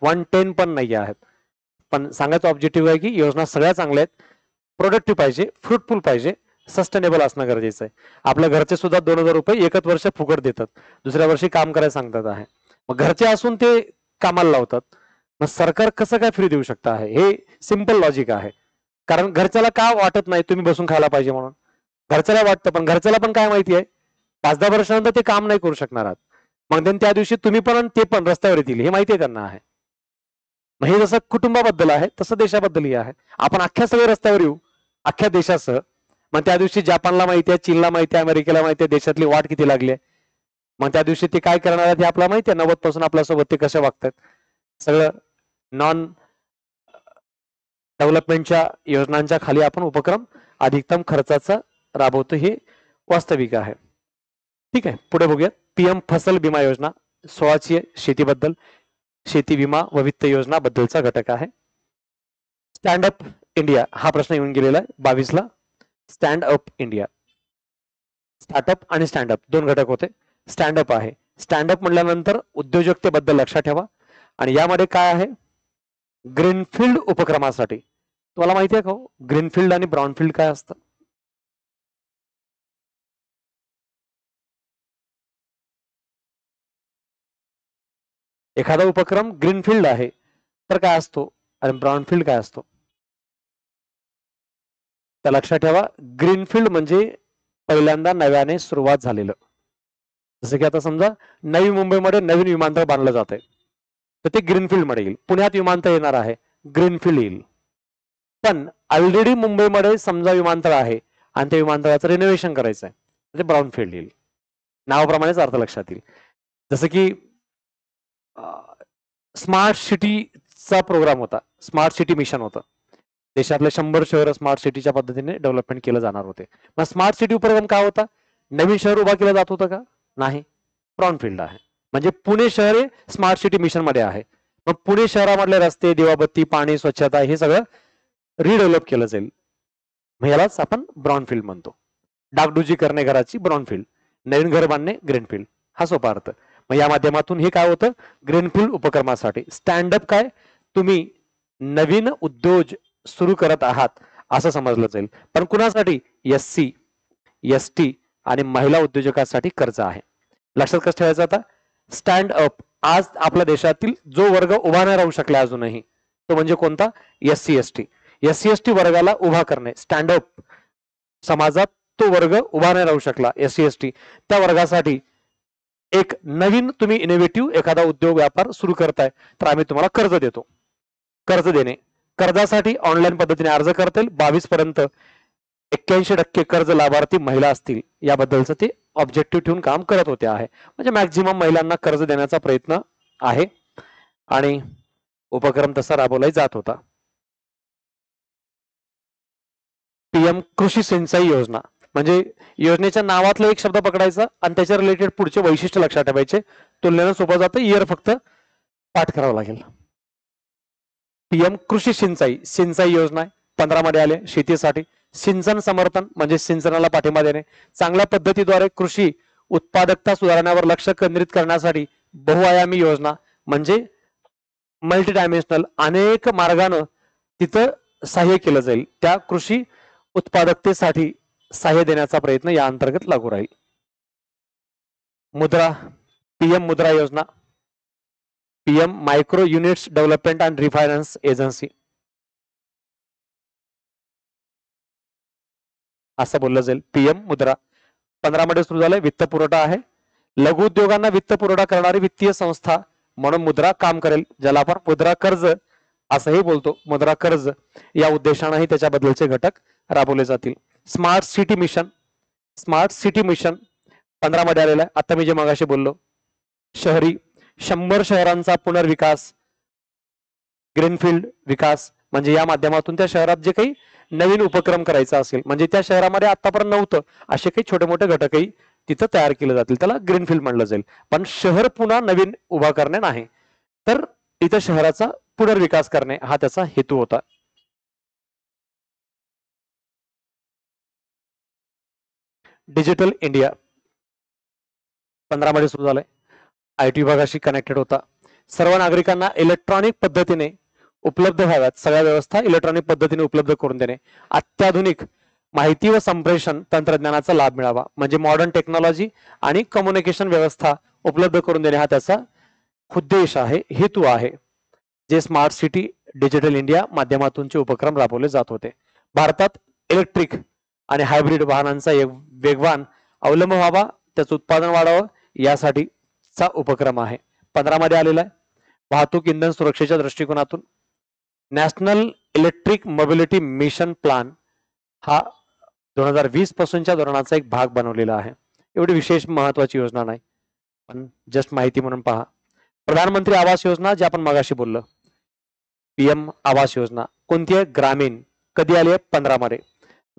110 पण नाही आहेत. पण सांगायचं ऑब्जेक्टिव्ह आहे की योजना सगळ्या चांगल्या आहेत, प्रोडक्टिव्ह पाहिजे, फ्रुटफुल पाहिजे, सस्टेनेबल असणं गरजेचं आहे. आपल्या घरचे सुद्धा 2,000 रुपये एकच वर्ष फुकट देतात, दुसऱ्या वर्षी काम करायला सांगतात आहे. मग घरचे असून ते कामाला लावतात, मग सरकार कसं काय फ्री देऊ शकतं आहे? हे सिंपल लॉजिक आहे. कारण घरच्याला का वाटत नाही तुम्ही बसून खायला पाहिजे म्हणून? घरच्याला वाटतं, पण घरच्याला पण काय माहिती आहे 5-10 वर्षानंतर ते काम नाही करू शकणार आहात. मग त्या दिवशी तुम्ही पण आणि ते पण रस्त्यावर येतील हे माहिती आहे त्यांना आहे. मग हे जसं कुटुंबाबद्दल आहे तसं देशाबद्दलही आहे. आपण अख्ख्या सगळे रस्त्यावर येऊ अख्ख्या देशासह, मग त्या दिवशी जपानला माहिती आहे, चीनला माहिती आहे, अमेरिकेला माहिती आहे देशातली वाट किती लागली आहे. मग त्या दिवशी ते काय करणार आहेत हे आपल्याला माहिती आहे. 90 पासून आपल्यासोबत ते कसे वागतात. सगळं नॉन डेव्हलपमेंटच्या योजनांच्या खाली आपण उपक्रम अधिकतम खर्चाचा राबवतो हे वास्तविक आहे. ठीक आहे, पुढे बघूया. पीएम फसल बीमा योजना 16ची शेतीबद्दल, शेती विमा व वित्त योजना बद्दलचा घटक आहे. स्टँड अप इंडिया हा प्रश्न येऊन गेलेला आहे 22ला. स्टँड अप इंडिया, स्टार्टअप आणि स्टँडअप दोन घटक होते. स्टँडअप आहे, स्टँडअप म्हटल्यानंतर उद्योजकतेबद्दल लक्षात ठेवा. आणि यामध्ये काय आहे, ग्रीनफील्ड उपक्रमासाठी. तुम्हाला माहिती आहे का ग्रीनफील्ड आणि ब्राउनफील्ड काय असतं? एखादा उपक्रम ग्रीनफील्ड आहे तर काय असतो आणि ब्राउनफील्ड काय असतो? तर लक्षात ठेवा, ग्रीनफील्ड म्हणजे पहिल्यांदा नव्याने सुरुवात झालेलं. जसं की आता समजा नवी मुंबईमध्ये नवीन विमानतळ बांधलं जात आहे, तर ते ग्रीनफील्ड मध्ये येईल. पुण्यात विमानतळ येणार आहे, ग्रीनफील्ड येईल. पण ऑलरेडी मुंबईमध्ये समजा विमानतळ आहे आणि त्या विमानतळाचं रिनोव्हेशन करायचं आहे, ते ब्राउनफील्ड येईल. नावाप्रमाणेच अर्थ लक्षात येईल. जसं की स्मार्ट सिटीचा प्रोग्राम होता, स्मार्ट सिटी मिशन होतं. देशातले 100 शहर स्मार्ट सिटीच्या पद्धतीने डेव्हलपमेंट केलं जाणार होते. मग स्मार्ट सिटी उपक्रम काय होता? नवीन शहर उभा केलं जात होतं का? नाही, ब्राउनफील्ड आहे. म्हणजे पुणे शहर हे स्मार्ट सिटी मिशन मध्ये आहे. मग पुणे शहरामधले रस्ते, दिवाबत्ती, पाणी, स्वच्छता हे सगळं रिडेव्हलप केलं जाईल. मग यालाच आपण ब्राउनफील्ड म्हणतो. डागडुजी करणे घराची ब्राउनफील्ड, नवीन घर बांधणे ग्रीनफील्ड, हा सोपा अर्थ. मग या माध्यमातून हे काय होतं, ग्रीनफील्ड उपक्रमासाठी. स्टँडअप काय, तुम्ही नवीन उद्योग सुरू करत आहात असं समजलं जाईल. पण कुणासाठी? SC, ST आणि महिला उद्योजकांसाठी कर्ज आहे. लक्षात कसं ठेवायचं आता, स्टँड अप. आज आपल्या देशातील जो वर्ग उभा नाही राहू शकला अजूनही, तो म्हणजे कोणता? SC ST. SC ST वर्गाला उभा करणे, स्टँडअप. समाजात तो वर्ग उभा नाही राहू शकला SC ST, त्या वर्गासाठी एक नवीन तुम्ही इनोव्हेटिव्ह एखादा उद्योग व्यापार सुरू करताय तर आम्ही तुम्हाला कर्ज देतो. कर्ज देणे, कर्जासाठी ऑनलाईन पद्धतीने अर्ज करता येईल. 22 पर्यंत 81% कर्ज लाभार्थी महिला असतील याबद्दलचं ते ऑब्जेक्टिव्ह ठेवून काम करत होते आहे. म्हणजे मॅक्झिमम महिलांना कर्ज देण्याचा प्रयत्न आहे आणि उपक्रम तसा राबवला जात होता. पीएम कृषी सिंचाई योजना, म्हणजे योजनेच्या नावातला एक शब्द पकडायचा आणि त्याच्या रिलेटेड पुढचे वैशिष्ट्य लक्षात ठेवायचे. तुलनेनं सोपं जातं, इयर फक्त पाठ करावं लागेल. पीएम कृषी सिंचाई, सिंचाई योजना आहे, 15 मध्ये आले. शेतीसाठी सिंचन समर्थन म्हणजे सिंचनाला पाठिंबा देणे, चांगल्या पद्धतीद्वारे कृषी उत्पादकता सुधारण्यावर लक्ष केंद्रित करण्यासाठी बहुआयामी योजना, म्हणजे मल्टी डायमेन्शनल, अनेक मार्गानं तिथं सहाय्य केलं जाईल. त्या कृषी उत्पादकतेसाठी सहाय्य देण्याचा प्रयत्न या अंतर्गत लागू राहील. मुद्रा, पीएम मुद्रा योजना, PM micro units development and रिफायनान्स agency असं बोललं जाईल. पीएम मुद्रा 15 मध्ये सुरू झालंय. वित्त पुरवठा आहे, लघु उद्योगांना वित्त पुरवठा करणारी वित्तीय संस्था म्हणून मुद्रा काम करेल, ज्याला आपण मुद्रा कर्ज असंही बोलतो. मुद्रा कर्ज या उद्देशानेही त्याच्याबद्दलचे घटक राबवले जातील. Smart city mission, smart city mission 15 मध्ये आलेला आहे. आता मी जे मगाशी बोललो, शहरी 100 शहरांचा पुनर्विकास, ग्रीनफील्ड विकास, म्हणजे या माध्यमातून त्या शहरात जे काही नवीन उपक्रम करायचा असेल, म्हणजे त्या शहरामध्ये आतापर्यंत नव्हतं असे काही छोटे मोठे घटकही तिथं तयार केले जातील, त्याला ग्रीनफील्ड म्हणलं जाईल. पण शहर पुन्हा नवीन उभा करणे नाही, तर तिथं शहराचा पुनर्विकास करणे हा त्याचा हेतू होता. डिजिटल इंडिया 15 मध्ये सुरू झालाय. IT विभागाशी कनेक्टेड होता. सर्व नागरिकांना इलेक्ट्रॉनिक पद्धतीने उपलब्ध व्हाव्यात, सगळ्या व्यवस्था इलेक्ट्रॉनिक पद्धतीने उपलब्ध करून देणे, अत्याधुनिक माहिती व संप्रेषण तंत्रज्ञानाचा लाभ मिळावा, म्हणजे मॉडर्न टेक्नॉलॉजी आणि कम्युनिकेशन व्यवस्था उपलब्ध करून देणे हा त्याचा उद्देश आहे, हेतू आहे. जे स्मार्ट सिटी डिजिटल इंडिया माध्यमातूनचे उपक्रम राबवले जात होते. भारतात इलेक्ट्रिक आणि हायब्रिड वाहनांचा वेगवान अवलंब व्हावा, त्याचं उत्पादन वाढावं यासाठीचा उपक्रम आहे. 15 मध्ये आलेला आहे. वाहतूक इंधन सुरक्षेच्या दृष्टिकोनातून national electric mobility mission plan हा 2020 पासूनच्या धोरणाचा एक भाग बनवलेला आहे. एवढी विशेष महत्वाची योजना नाही, पण जस्ट माहिती म्हणून पहा. प्रधानमंत्री आवास योजना जे आपण मगाशी बोललो, PM आवास योजना कोणती आहे? ग्रामीण. कधी आली आहे? 15 मध्ये.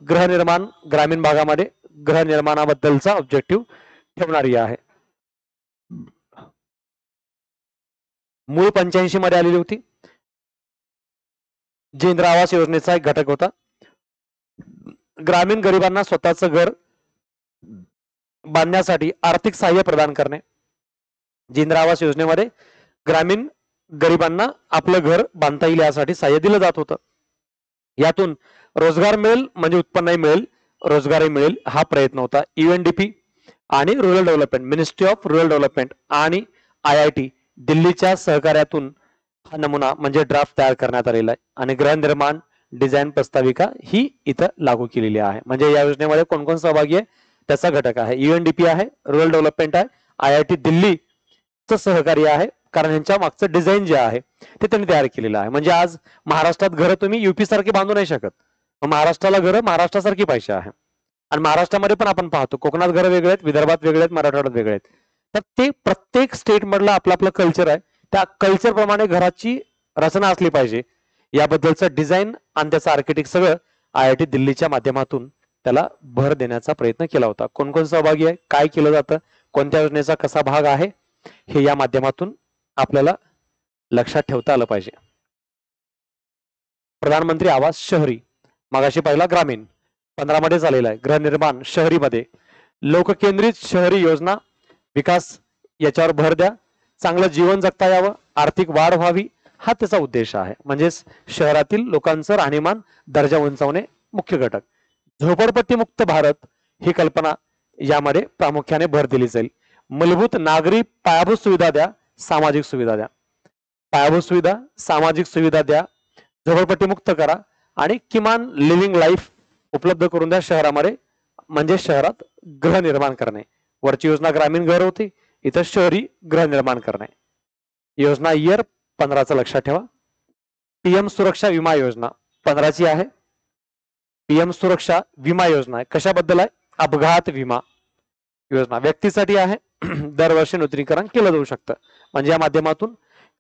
गृहनिर्माण ग्रामीण भागामध्ये गृहनिर्माणाबद्दलचा ऑब्जेक्टिव्ह ठेवणारी आहे. मूळ 85 मध्ये आलेली होती. जे इंदिरा आवास योजनेचा एक घटक होता. ग्रामीण गरिबांना स्वतःचं घर बांधण्यासाठी आर्थिक सहाय्य प्रदान करणे. जे इंदिरा आवास योजनेमध्ये ग्रामीण गरिबांना आपलं घर बांधता येईल यासाठी सहाय्य दिलं जात होतं. यातून रोजगार मिळेल म्हणजे उत्पन्नही मिळेल, रोजगारही मिळेल हा प्रयत्न होता. UNDP आणि rural development, ministry of rural development आणि IIT दिल्लीच्या सहकार्यातून हा नमुना म्हणजे ड्राफ्ट तयार करण्यात आलेला आहे. आणि गृहनिर्माण डिझाईन प्रस्ताविका ही इथं लागू केलेली आहे. म्हणजे या योजनेमध्ये कोण कोण सहभागी आहे त्याचा घटक आहे. UNDP आहे, रुरल डेव्हलपमेंट आहे, IIT दिल्लीचं सहकार्य आहे, कारण यांच्या मागचं डिझाईन जे आहे ते त्यांनी तयार केलेलं आहे. म्हणजे आज महाराष्ट्रात घरं तुम्ही UP सारखी बांधू नाही शकत. महाराष्ट्राला घरं महाराष्ट्रासारखी पाहिजे आहे. आणि महाराष्ट्रामध्ये पण आपण पाहतो कोकणात घरं वेगळे आहेत, विदर्भात वेगळे आहेत, मराठवाड्यात वेगळे आहेत. तर ते प्रत्येक स्टेट मधलं आपलं आपलं कल्चर आहे, त्या कल्चर प्रमाणे घराची रचना असली पाहिजे याबद्दलचं डिझाईन आणि त्याचं आर्किटेक्ट सगळं IIT दिल्लीच्या माध्यमातून त्याला भर देण्याचा प्रयत्न केला होता. कोण कोण सहभागी आहे, काय केलं जातं, कोणत्या योजनेचा कसा भाग आहे हे या माध्यमातून आपल्याला लक्षात ठेवता आलं पाहिजे. प्रधानमंत्री आवास शहरी मगाशी पहिला ग्रामीण 15 मध्ये झालेला आहे. गृहनिर्माण शहरीमध्ये लोककेंद्रित शहरी योजना विकास याच्यावर भर द्या, चांगलं जीवन जगता यावं, आर्थिक वाढ व्हावी हा त्याचा उद्देश आहे. म्हणजेच शहरातील लोकांचं राहणीमान दर्जा उंचावणे मुख्य घटक. झोपडपट्टी मुक्त भारत ही कल्पना यामध्ये प्रामुख्याने भर दिली जाईल. मूलभूत नागरी पायाभूत सुविधा द्या, सामाजिक सुविधा द्या. पायाभूत सुविधा, सामाजिक सुविधा द्या, झोपडपट्टी मुक्त करा आणि किमान लिव्हिंग लाईफ उपलब्ध करून द्या शहरामध्ये, म्हणजे शहरात गृहनिर्माण करणे. वरची योजना ग्रामीण घर होती, इथं शहरी गृहनिर्माण करणे. योजना इयर 15चं लक्षात ठेवा. PM सुरक्षा विमा योजना 15ची आहे. PM सुरक्षा विमा योजना आहे. कशाबद्दल आहे? अपघात विमा योजना व्यक्तीसाठी आहे. दरवर्षी नूतनीकरण केलं जाऊ शकतं. म्हणजे या माध्यमातून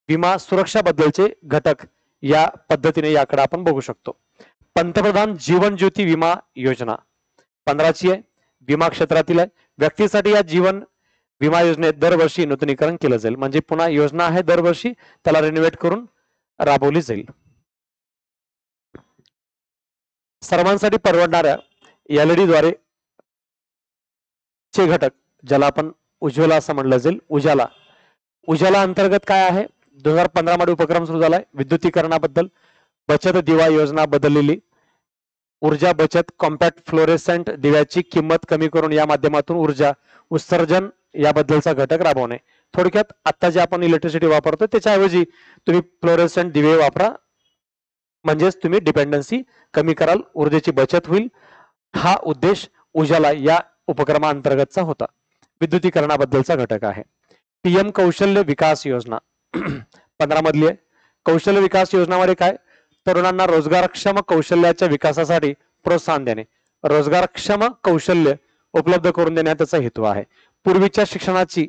विमा सुरक्षा बद्दलचे घटक या पद्धतीने याकडे आपण बघू शकतो. पंतप्रधान जीवन ज्योती विमा योजना 15ची आहे. विमा क्षेत्रातील आहे. व्यक्तीसाठी या जीवन विमा योजनेत दरवर्षी नूतनीकरण केलं जाईल. म्हणजे पुन्हा योजना आहे दरवर्षी त्याला रिन्युएट करून राबवली जाईल. सर्वांसाठी परवडणाऱ्या LED द्वारे चे घटक ज्याला आपण उज्ज्वला असं म्हणलं जाईल. उजाला अंतर्गत काय आहे? 2015 मध्ये उपक्रम सुरू झालाय. विद्युतीकरणाबद्दल बचत दिवा योजना बदललेली. ऊर्जा बचत कॉम्पॅक्ट फ्लोरेसेंट दिव्याची किंमत कमी करून या माध्यमातून ऊर्जा उत्सर्जन याबद्दलचा घटक राबवणे. थोडक्यात आता जे आपण इलेक्ट्रिसिटी वापरतो त्याच्याऐवजी तुम्ही फ्लोरेसेंट दिवे वापरा, म्हणजेच तुम्ही डिपेंडन्सी कमी कराल, ऊर्जेची बचत होईल. हा उद्देश उजाला या उपक्रमाअंतर्गतचा होता. विद्युतीकरणाबद्दलचा घटक आहे. PM कौशल्य विकास योजना 15 मधली आहे. कौशल्य विकास योजनामध्ये काय? तरुणांना रोजगारक्षम कौशल्याच्या विकासासाठी प्रोत्साहन देणे, रोजगारक्षम कौशल्य उपलब्ध करून देणे त्याचा हेतू आहे. पूर्वीच्या शिक्षणाची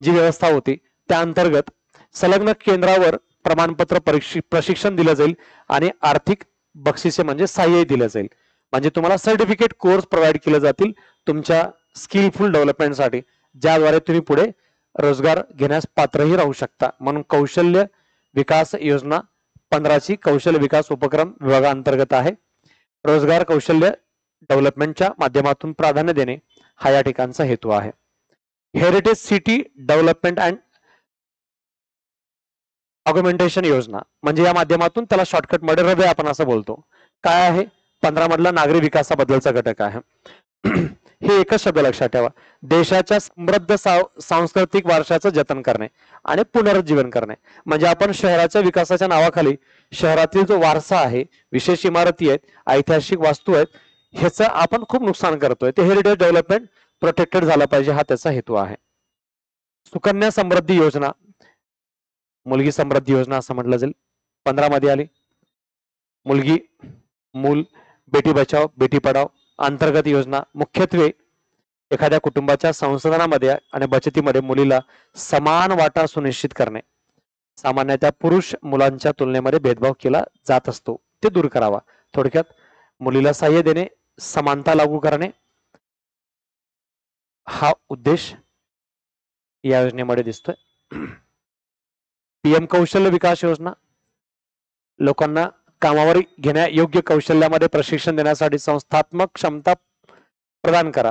जी व्यवस्था होती त्या अंतर्गत संलग्न केंद्रावर प्रमाणपत्र प्रशिक्षण दिलं जाईल आणि आर्थिक बक्षिसे म्हणजे सहाय्य दिलं जाईल. म्हणजे तुम्हाला सर्टिफिकेट कोर्स प्रोव्हाइड केले जातील तुमच्या स्किलफुल डेव्हलपमेंटसाठी, ज्याद्वारे तुम्ही पुढे रोजगार घेण्यास पात्रही राहू शकता. म्हणून कौशल्य विकास योजना 15ची कौशल्य विकास उपक्रम विभागाअंतर्गत आहे. रोजगार कौशल्य डेव्हलपमेंटच्या माध्यमातून प्राधान्य देणे, हा या ठिकाणचा हेतू आहे. हेरिटेज सिटी डेव्हलपमेंट अँड ऑग्युमेंटेशन योजना म्हणजे या माध्यमातून त्याला शॉर्टकट मध्ये हृदय आपण असं बोलतो. काय आहे? 15 मधला नागरी विकासाबद्दलचा घटक आहे. हे एकच शब्द लक्षात ठेवा. देशाच्या समृद्ध सांस्कृतिक वारशाचं जतन करणे आणि पुनरुज्जीवन करणे. म्हणजे आपण शहराच्या विकासाच्या नावाखाली शहरातील जो वारसा आहे, विशेष इमारती आहेत, ऐतिहासिक वास्तू आहेत, ह्याचं आपण खूप नुकसान करतोय. ते हेरिटेज डेव्हलपमेंट प्रोटेक्टेड झालं पाहिजे, हा त्याचा हेतू आहे. सुकन्या समृद्धी योजना, मुलगी समृद्धी योजना असं म्हटलं जाईल, 15 मध्ये आली. मुलगी, मूल, बेटी बचाव बेटी पढाव अंतर्गत योजना मुख्यत्वे एखाद्या कुटुंबाच्या संसाधनामध्ये आणि बचतीमध्ये मुलीला समान वाटा सुनिश्चित करणे. सामान्यतः पुरुष मुलांच्या तुलनेमध्ये भेदभाव केला जात असतो, ते दूर करावा. थोडक्यात मुलीला सहाय्य देणे, समानता लागू करणे, हा उद्देश या योजनेमध्ये दिसतोय. पीएम कौशल्य विकास योजना, लोकांना कामावर घेण्या योग्य कौशल्यामध्ये प्रशिक्षण देण्यासाठी संस्थात्मक क्षमता प्रदान करा.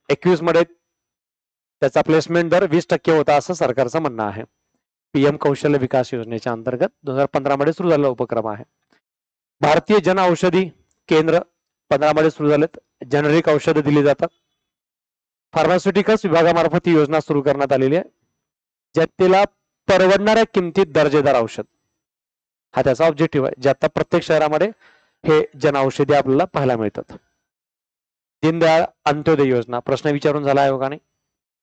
21 मध्ये त्याचा प्लेसमेंट दर 20% होता असं सरकारचं म्हणणं आहे. पीएम कौशल्य विकास योजनेच्या अंतर्गत 2015 मध्ये सुरू झालेला उपक्रम आहे. भारतीय जन औषधी केंद्र 15 मध्ये सुरू झालेत. जेनेरिक औषधं दिली जातात. फार्मास्युटिकल्स विभागामार्फत ही योजना सुरू करण्यात आलेली आहे, ज्यात तिला परवडणाऱ्या किमतीत दर्जेदार औषध, हा त्याचा ऑब्जेक्टिव्ह आहे, जे आता प्रत्येक शहरामध्ये हे जन औषधी आपल्याला पाहायला मिळतात. दीनदयाळ अंत्योदय योजना, प्रश्न विचारून झाला आयोगाने.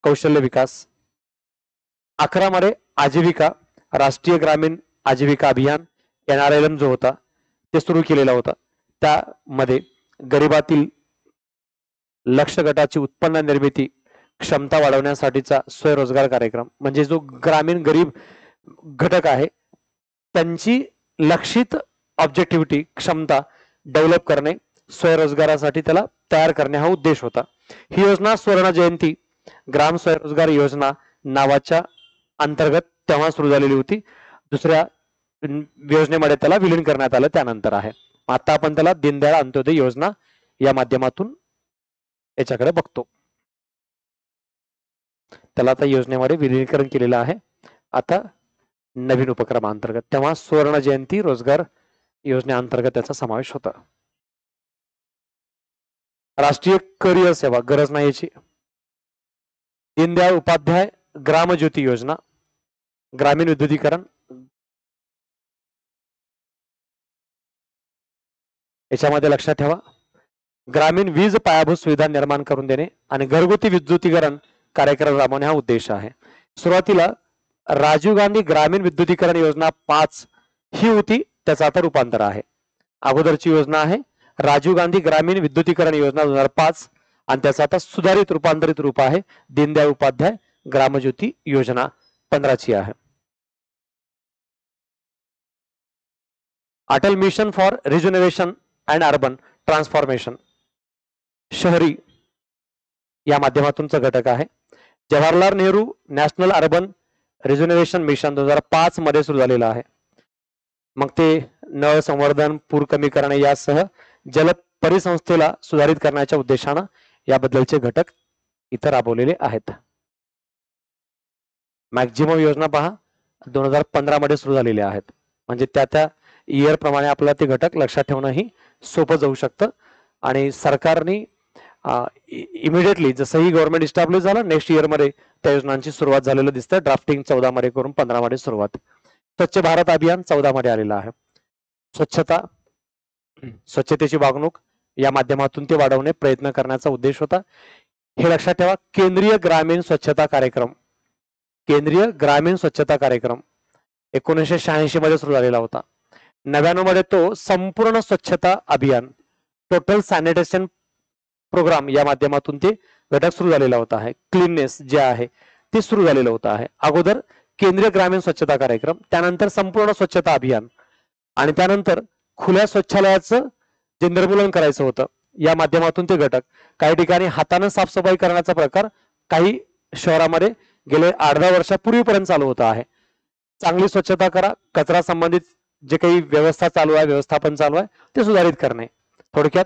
कौशल्य विकास 11 मध्ये आजीविका, राष्ट्रीय ग्रामीण आजीविका अभियान NRLM जो होता ते सुरू केलेला होता. त्यामध्ये गरिबातील लक्ष गटाची उत्पन्न निर्मिती क्षमता वाढवण्यासाठीचा स्वयंरोजगार कार्यक्रम, म्हणजे जो ग्रामीण गरीब घटक आहे त्यांची लक्षित ऑब्जेक्टिव्हिटी क्षमता डेव्हलप करणे, स्वयंरोजगारासाठी त्याला तयार करणे हा उद्देश होता. ही योजना स्वर्ण जयंती ग्राम स्वयंरोजगार योजना नावाच्या अंतर्गत तेव्हा सुरू झालेली होती. दुसऱ्या योजनेमध्ये त्याला विलीन करण्यात आलं त्यानंतर आहे. आता आपण त्याला दीनदयाळ अंत्योदय योजना या माध्यमातून याच्याकडे बघतो. त्याला आता योजनेमध्ये विलीनीकरण केलेलं आहे आता नवीन उपक्रमांतर्गत. तेव्हा स्वर्ण जयंती रोजगार योजनेअंतर्गत त्याचा समावेश होता. राष्ट्रीय करिअर सेवा, गरज नाही याची. दीनदयाळ उपाध्याय ग्रामज्योती योजना, ग्रामीण विद्युतीकरण, याच्यामध्ये लक्षात ठेवा ग्रामीण वीज पायाभूत सुविधा निर्माण करून देणे आणि घरगुती विद्युतीकरण कार्यक्रम राबवणे हा उद्देश आहे. सुरुवातीला राजीव गांधी ग्रामीण विद्युतीकरण योजना 5 ही होती, त्याचं आता रूपांतर आहे. अगोदरची योजना आहे राजीव गांधी ग्रामीण विद्युतीकरण योजना 2005 आणि त्याचं आता सुधारित रूपांतरित रूप आहे दीनदयाळ उपाध्याय ग्रामज्योती योजना 15 ची आहे. Atal mission for rejuvenation and urban transformation, शहरी या माध्यमातूनचा घटक आहे. Jawaharlal Nehru national urban rejuvenation mission 2005 मध्ये सुरू झालेलं आहे. मग ते नळ संवर्धन, पूर कमी करणे यासह जल परिसंस्थेला सुधारित करण्याच्या उद्देशानं याबद्दलचे घटक इथं राबवलेले आहेत. मॅक्झिमम योजना पहा 2015 मध्ये सुरू झालेल्या आहेत, म्हणजे त्या इयर प्रमाणे आपल्याला ते घटक लक्षात ठेवणंही सोपं जाऊ शकतं. आणि सरकारने इमिडिएटली जसंही गव्हर्नमेंट इस्टॅब्लिश झालं नेक्स्ट इयर मध्ये त्या योजनांची सुरुवात झालेलं दिसतं. ड्राफ्टिंग 14 मध्ये करून 15 मध्ये सुरुवात. स्वच्छ भारत अभियान 14 मध्ये आलेलं आहे. स्वच्छतेची वागणूक या माध्यमातून ते वाढवणे प्रयत्न करण्याचा उद्देश होता. हे लक्षात ठेवा केंद्रीय ग्रामीण स्वच्छता कार्यक्रम, केंद्रीय ग्रामीण स्वच्छता कार्यक्रम 1986 मध्ये सुरू झालेला होता. 99 मध्ये तो संपूर्ण स्वच्छता अभियान टोटल सॅनिटेशन प्रोग्राम या माध्यमातून ते घटक सुरू झालेला होता आहे. क्लीननेस जे आहे ते सुरू झालेलं होतं आहे. अगोदर केंद्रीय ग्रामीण स्वच्छता कार्यक्रम, त्यानंतर संपूर्ण स्वच्छता अभियान आणि त्यानंतर खुल्या शौचालयाचं जे निर्मूलन करायचं होतं या माध्यमातून ते घटक. काही ठिकाणी हाताने साफसफाई करण्याचा प्रकार काही शहरामध्ये गेले 8-10 वर्षापूर्वीपर्यंत चालू होता आहे. चांगली स्वच्छता करा, कचरा संबंधित जे काही व्यवस्था चालू आहे, व्यवस्थापन चालू आहे ते सुधारित करणे. थोडक्यात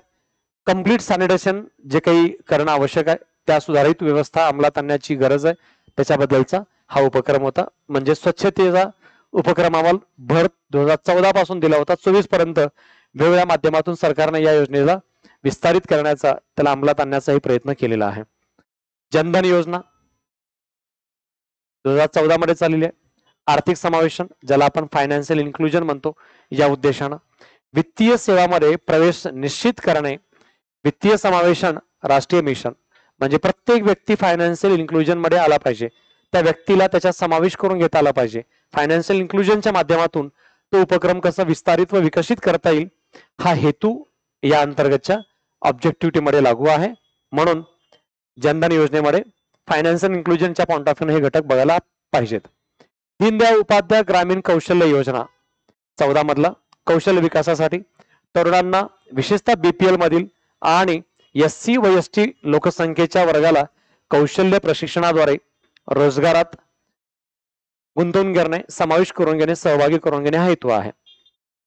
कम्प्लीट सॅनिटेशन जे काही करणं आवश्यक आहे त्या सुधारित व्यवस्था अंमलात आणण्याची गरज आहे त्याच्याबद्दलचा हा उपक्रम होता. म्हणजे स्वच्छतेचा उपक्रमावर भर 2014 पासून दिला होता. 24 पर्यंत वेगवेगळ्या माध्यमातून सरकारने या योजनेला विस्तारित करण्याचा, त्याला अंमलात आणण्याचाही प्रयत्न केलेला आहे. जनधन योजना 2014 मध्ये चाललेली आहे. आर्थिक समावेशन, ज्याला आपण फायनान्शियल इन्क्लुजन म्हणतो, या उद्देशानं वित्तीय सेवामध्ये प्रवेश निश्चित करणे. वित्तीय समावेशन राष्ट्रीय मिशन, म्हणजे प्रत्येक व्यक्ती फायनान्शियल इन्क्लुजन मध्ये आला पाहिजे, त्या व्यक्तीला त्याच्यात समावेश करून घेता आला पाहिजे. फायनान्शियल इन्क्लुजनच्या माध्यमातून तो उपक्रम कसा विस्तारित व विकसित करता येईल हा हेतू या अंतर्गतच्या ऑब्जेक्टिव्हिटी मध्ये लागू आहे. म्हणून जनधन योजनेमध्ये फायनान्शियल इन्क्लुजनच्या पॉइंट ऑफ व्ह्यू हे घटक बघायला पाहिजेत. दीनदयाळ उपाध्याय ग्रामीण कौशल्य योजना 14 मधला कौशल्य विकासासाठी तरुणांना विशेषतः बीपीएल मधील आणि SC व ST लोकसंख्येच्या वर्गाला कौशल्य प्रशिक्षणाद्वारे रोजगारात गुंतवून घेणे, समावेश करून घेणे, सहभागी करून घेणे हा हेतू आहे.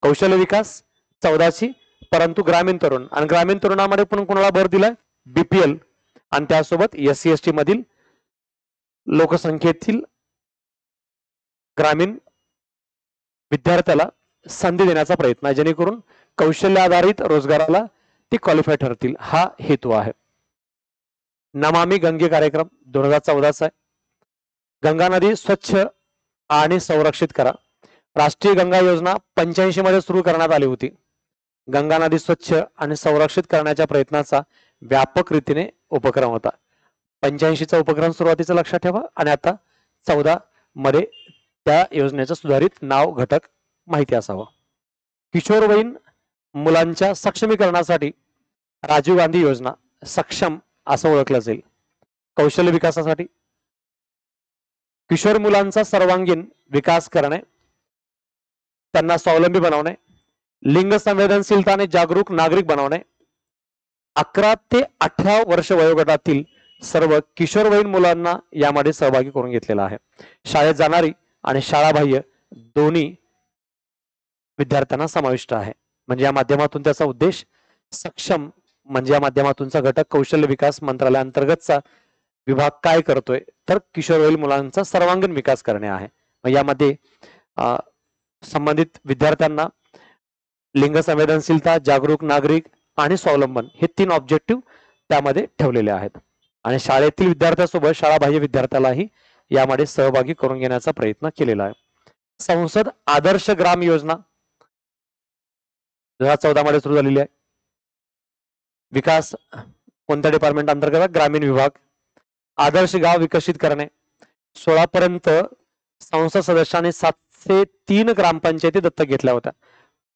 कौशल्य विकास 14ची, परंतु ग्रामीण तरुण आणि ग्रामीण तरुणामध्ये पण कोणाला भर दिलाय? बीपीएल आणि त्यासोबत SC ST मधील लोकसंख्येतील ग्रामीण विद्यार्थ्याला संधी देण्याचा प्रयत्न आहे, जेणेकरून कौशल्य आधारित रोजगाराला ते क्वालिफाय ठरतील, हा हेतू आहे. नमामि गंगे कार्यक्रम 2014चा आहे. गंगा नदी स्वच्छ आणि संरक्षित करा. राष्ट्रीय गंगा योजना 85 मध्ये सुरू करण्यात आली होती. गंगा नदी स्वच्छ आणि संरक्षित करण्याच्या प्रयत्नाचा व्यापक रीतीने उपक्रम होता. 85चा उपक्रम सुरुवातीचा लक्षात ठेवा आणि आता 14 मध्ये त्या योजनेचं सुधारित नाव घटक माहिती असावं. किशोरवयीन मुलांच्या सक्षमीकरणासाठी राजीव गांधी योजना सक्षम असं ओळखलं जाईल. कौशल्य विकासासाठी किशोर मुलांचा सर्वांगीण विकास करणे, त्यांना स्वावलंबी बनवणे, लिंग संवेदनशीलता आणि जागरूक नागरिक बनवणे. 11 ते 18 वर्ष वयोगटातील सर्व किशोरवयीन मुलांना यामध्ये सहभागी करून घेतलेला आहे. शाळेत जाणारी आणि शाळाबाह्य दोन्ही विद्यार्थ्यांना समाविष्ट आहे. म्हणजे या माध्यमातून त्याचा उद्देश सक्षम, म्हणजे या माध्यमातूनचा घटक कौशल्य विकास मंत्रालयाअंतर्गतचा विभाग काय करतोय, तर किशोरवयीन मुलांचा सर्वांगीण विकास करणे आहे. यामध्ये संबंधित विद्यार्थ्यांना लिंग संवेदनशीलता, जागरूक नागरिक आणि स्वावलंबन हे 3 ऑब्जेक्टिव्ह त्यामध्ये ठेवलेले आहेत. आणि शाळेतील विद्यार्थ्यांसोबत शाळाबाह्य विद्यार्थ्यालाही यामध्ये सहभागी करून घेण्याचा प्रयत्न केलेला आहे. संसद आदर्श ग्राम योजना 2014 मध्ये सुरू झालेली आहे. विकास कोणत्या डिपार्टमेंट अंतर्गत? ग्रामीण विभाग. आदर्श गाव विकसित करणे. 16 पर्यंत संसद सदस्यांनी 703 ग्रामपंचायती दत्तक घेतल्या होत्या.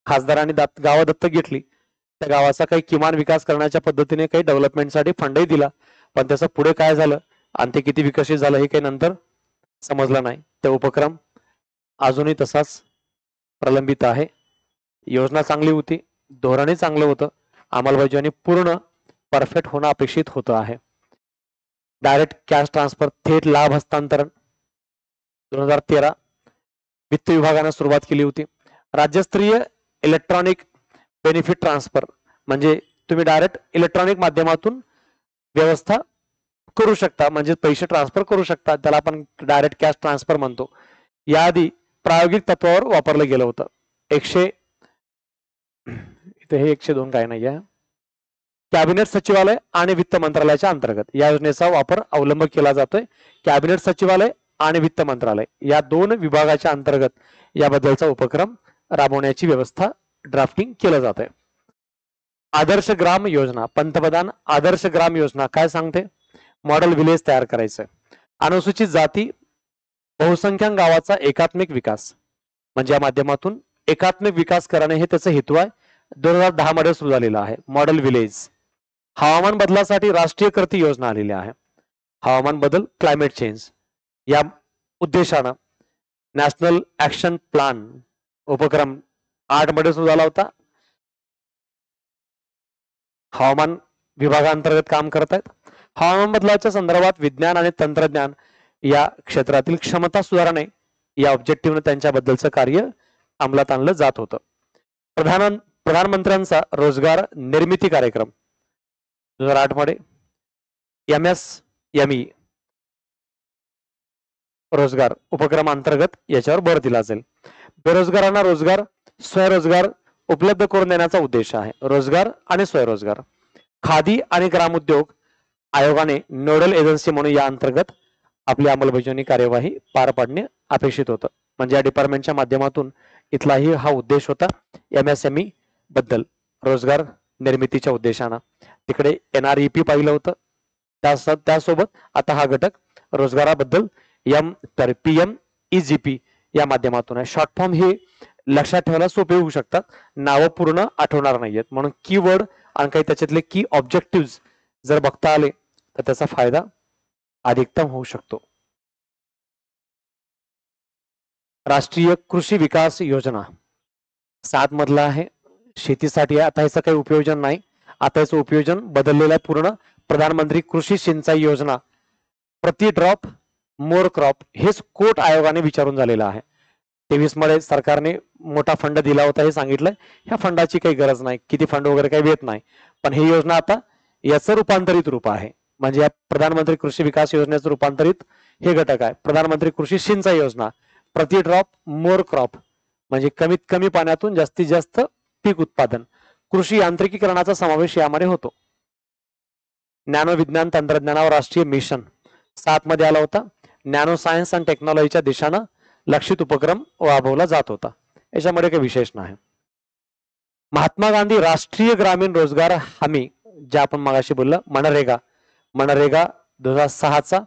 खासदारांनी गावं दत्तक घेतली, त्या गावाचा काही किमान विकास करण्याच्या पद्धतीने काही डेव्हलपमेंटसाठी फंडही दिला, पण त्याचं पुढे काय झालं आणि ते किती विकसित झालं हे काही नंतर समजलं नाही. ते उपक्रम अजूनही तसाच प्रलंबित आहे. योजना चांगली होती, धोरणही चांगलं होतं, अंमलबजावणी पूर्ण परफेक्ट होणं अपेक्षित होतं आहे. डायरेक्ट कॅश ट्रान्सफर, थेट लाभ हस्तांतरण 2013 वित्त विभागाने सुरुवात केली होती. राज्यस्तरीय इलेक्ट्रॉनिक बेनिफिट ट्रान्सफर, म्हणजे तुम्ही डायरेक्ट इलेक्ट्रॉनिक माध्यमातून व्यवस्था करू शकता, म्हणजे पैसे ट्रान्सफर करू शकता, त्याला आपण डायरेक्ट कॅश ट्रान्सफर म्हणतो. याआधी प्रायोगिक तत्वावर वापरलं गेलं होतं. 102 काय नाही आहे. कॅबिनेट सचिवालय आणि वित्त मंत्रालयाच्या अंतर्गत या योजनेचा वापर अवलंब केला जातोय. कॅबिनेट सचिवालय आणि वित्त मंत्रालय या 2 विभागाच्या अंतर्गत याबद्दलचा उपक्रम राबवण्याची व्यवस्था ड्राफ्टिंग केलं जात आहे. आदर्श ग्राम योजना, पंतप्रधान आदर्श ग्राम योजना काय सांगते? मॉडेल विलेज तयार करायचंय. अनुसूचित जाती बहुसंख्याक गावाचा एकात्मिक विकास, म्हणजे या माध्यमातून एकात्मिक विकास करणे हे त्याचा हेतू आहे. 2010 मध्ये सुरू झालेला आहे. Model village. हवामान बदलासाठी राष्ट्रीय कृती योजना आलेली आहे. हवामान बदल, क्लायमेट चेंज या उद्देशानं नॅशनल ऍक्शन प्लॅन उपक्रम 8 मध्ये सुरू झाला होता. हवामान विभागांतर्गत काम करत आहेत. हवामान बदलाच्या संदर्भात विज्ञान आणि तंत्रज्ञान या क्षेत्रातील क्षमता सुधारणे या ऑब्जेक्टिव्हने त्यांच्याबद्दलचं कार्य अंमलात आणलं जात होतं. प्रधानमंत्र्यांचा रोजगार निर्मिती कार्यक्रम 2008 मध्ये MSME रोजगार उपक्रमांतर्गत याच्यावर भर दिला जाईल. बेरोजगारांना रोजगार, स्वयंरोजगार उपलब्ध करून देण्याचा उद्देश आहे. रोजगार आणि स्वयंरोजगार. खादी आणि ग्रामोद्योग आयोगाने नोडल एजन्सी म्हणून या अंतर्गत आपली अंमलबजावणी कार्यवाही पार पाडणे अपेक्षित होतं. म्हणजे या डिपार्टमेंटच्या माध्यमातून इथलाही हा उद्देश होता. MSME बद्दल रोजगार निर्मितीच्या उद्देशानं तिकडे NREP पाहिलं होतं. त्यासोबत आता हा घटक रोजगाराबद्दल PMEGP या माध्यमातून आहे. शॉर्ट फॉर्म हे लक्षात ठेवायला सोपे होऊ शकतात, नावं पूर्ण आठवणार नाहीयेत, म्हणून कीवर्ड आणि काही त्याच्यातले की ऑब्जेक्टिव्ह जर बघता आले तर त्याचा फायदा अधिकतम होऊ शकतो. राष्ट्रीय कृषी विकास योजना 7 मधला आहे. शेतीसाठी आता ह्याचं काही उपयोजन नाही. आता याचं उपयोजन बदललेलं आहे पूर्ण. प्रधानमंत्री कृषी सिंचाई योजना, प्रति ड्रॉप मोर क्रॉप हेच कोट आयोगाने विचारून झालेलं आहे. 23 मध्ये सरकारने मोठा फंड दिला होता हे सांगितलंय. ह्या फंडाची काही गरज नाही, किती फंड वगैरे काही येत नाही, पण ही योजना आता याचं रूपांतरित रूप आहे. म्हणजे या प्रधानमंत्री कृषी विकास योजनेचं रूपांतरित हे घटक आहे. प्रधानमंत्री कृषी सिंचाई योजना, प्रति ड्रॉप मोर क्रॉप म्हणजे कमीत कमी पाण्यातून जास्तीत जास्त पीक उत्पादन. कृषी यांत्रिकीकरणाचा समावेश यामध्ये होतो. नॅनो विज्ञान तंत्रज्ञानावर राष्ट्रीय मिशन 7 मध्ये आला होता. नॅनो सायन्स अँड टेक्नॉलॉजीच्या दिशानं लक्षित उपक्रम राबवला जात होता. याच्यामध्ये काही विशेष नाही. महात्मा गांधी राष्ट्रीय ग्रामीण रोजगार हमी, जे आपण मगाशी बोललं, मनरेगा 2006चा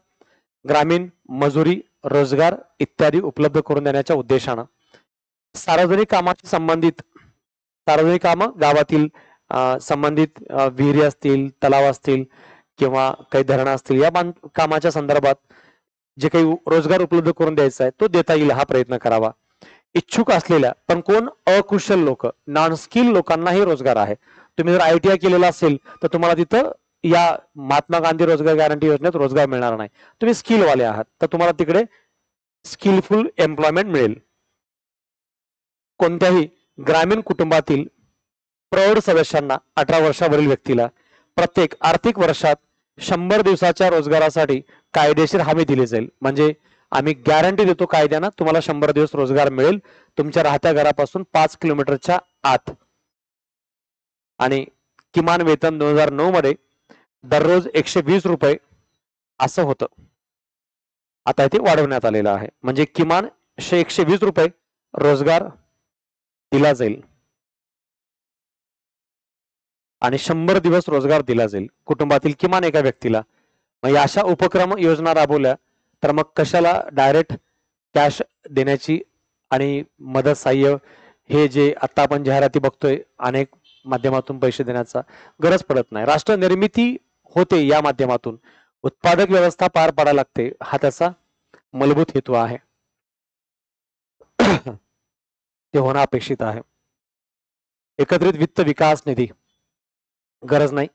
ग्रामीण मजुरी, रोजगार इत्यादी उपलब्ध करून देण्याच्या उद्देशानं सार्वजनिक कामाशी संबंधित सार्वजनिक कामं गावातील संबंधित विहिरी असतील, तलाव असतील किंवा काही धरणं असतील, या कामाच्या संदर्भात जे काही रोजगार उपलब्ध करून द्यायचा आहे तो देता येईल हा प्रयत्न करावा. इच्छुक असलेल्या पण कोण अकुशल लोक, नॉन स्किल लोकांनाही रोजगार आहे. तुम्ही जर ITI केलेला असेल तर तुम्हाला तिथं या महात्मा गांधी रोजगार गॅरंटी योजनेत रोजगार मिळणार नाही. तुम्ही स्किलवाले आहात तर तुम्हाला तिकडे स्किलफुल एम्प्लॉयमेंट मिळेल. कोणत्याही ग्रामीण कुटुंबातील प्रौढ सदस्यांना 18 वर्षावरील व्यक्तीला प्रत्येक आर्थिक वर्षात 100 दिवसाच्या रोजगारासाठी कायदेशीर हमी दिली जाईल. म्हणजे आम्ही गॅरंटी देतो कायद्यानं तुम्हाला 100 दिवस रोजगार मिळेल तुमच्या राहत्या घरापासून 5 किलोमीटरच्या आत. आणि किमान वेतन 2009 मध्ये दररोज 120 रुपये असं होतं. आता ते वाढवण्यात आलेलं आहे. म्हणजे किमान 120 रुपये रोजगार दिला जाईल आणि 100 दिवस रोजगार दिला जाईल कुटुंबातील किमान एका व्यक्तीला. मग अशा उपक्रम योजना राबवल्या तर मग कशाला डायरेक्ट कॅश देण्याची आणि मदत सहाय्य हे जे आता आपण जाहिराती बघतोय अनेक माध्यमातून पैसे देण्याचा गरज पडत नाही. राष्ट्र निर्मिती होते या माध्यमातून, उत्पादक व्यवस्था पार पाडायला लागते, हा त्याचा मूलभूत हेतू आहे. ते होणं अपेक्षित आहे. एकत्रित वित्त विकास निधी गरज नाही.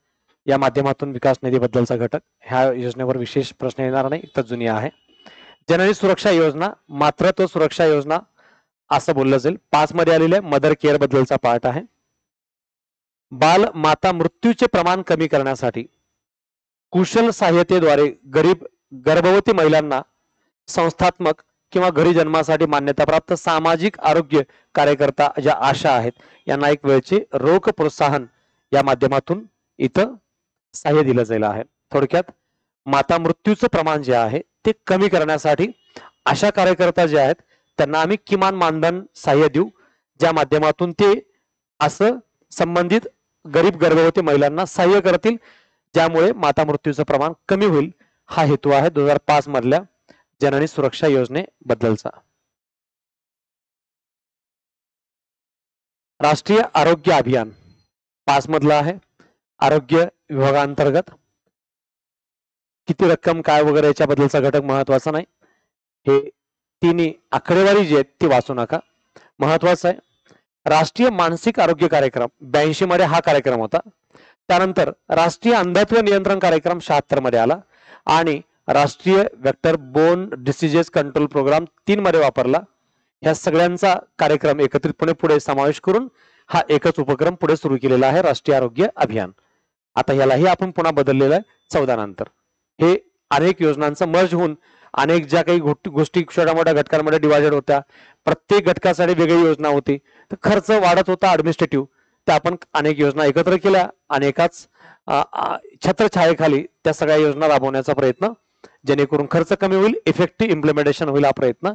या माध्यमातून विकास निधी बद्दलचा घटक ह्या योजनेवर विशेष प्रश्न येणार नाही, तर जुनी आहे. जननी सुरक्षा योजना, मातृत्व सुरक्षा योजना असं बोललं जाईल. 5 मध्ये आलेल्या मदर केअर बद्दलचा पार्ट आहे. बाल माता मृत्यूचे प्रमाण कमी करण्यासाठी कुशल सहाय्यतेद्वारे गरीब गर्भवती महिलांना संस्थात्मक किंवा घरी जन्मासाठी मान्यताप्राप्त सामाजिक आरोग्य कार्यकर्ता ज्या आशा आहेत यांना एक वेळचे रोख प्रोत्साहन या माध्यमातून इथं सहाय्य दिलं जाईल आहे. थोडक्यात माता मृत्यूचं प्रमाण जे आहे ते कमी करण्यासाठी अशा कार्यकर्ता जे आहेत त्यांना आम्ही किमान मानधन सहाय्य देऊ, ज्या माध्यमातून ते असं संबंधित गरीब गर्भवती महिलांना सहाय्य करतील, ज्यामुळे माता मृत्यूचं प्रमाण कमी होईल. हा हेतू आहे 2005 मधल्या जननी सुरक्षा योजनेबद्दलचा. राष्ट्रीय आरोग्य अभियान 5 मधला आहे. आरोग्य विभागांतर्गत किती रक्कम काय वगैरे याच्याबद्दलचा घटक महत्वाचा नाही. हे तिन्ही आकडेवारी जी आहेत ती वाचू नका, महत्वाचं आहे. राष्ट्रीय मानसिक आरोग्य कार्यक्रम 82 मध्ये हा कार्यक्रम होता. त्यानंतर राष्ट्रीय अंधत्व नियंत्रण कार्यक्रम 76 मध्ये आला आणि राष्ट्रीय vector borne diseases control programme 3 मध्ये वापरला. ह्या सगळ्यांचा कार्यक्रम एकत्रितपणे पुढे समावेश करून हा एकच उपक्रम पुढे सुरू केलेला आहे, राष्ट्रीय आरोग्य अभियान. आता यालाही आपण पुन्हा बदललेला आहे 14 नंतर. हे अनेक योजनांचं मर्ज होऊन अनेक ज्या काही गोष्टी छोट्या मोठ्या घटकांमध्ये डिवायडेड होत्या, प्रत्येक घटकासाठी वेगळी योजना होती, तर खर्च वाढत होता ऍडमिनिस्ट्रेटिव्ह. त्या आपण अनेक योजना एकत्र केल्या आणि एकाच छत्रछायेखाली त्या सगळ्या योजना राबवण्याचा प्रयत्न, जेणेकरून खर्च कमी होईल, इफेक्टिव्ह इम्प्लिमेंटेशन होईल, हा प्रयत्न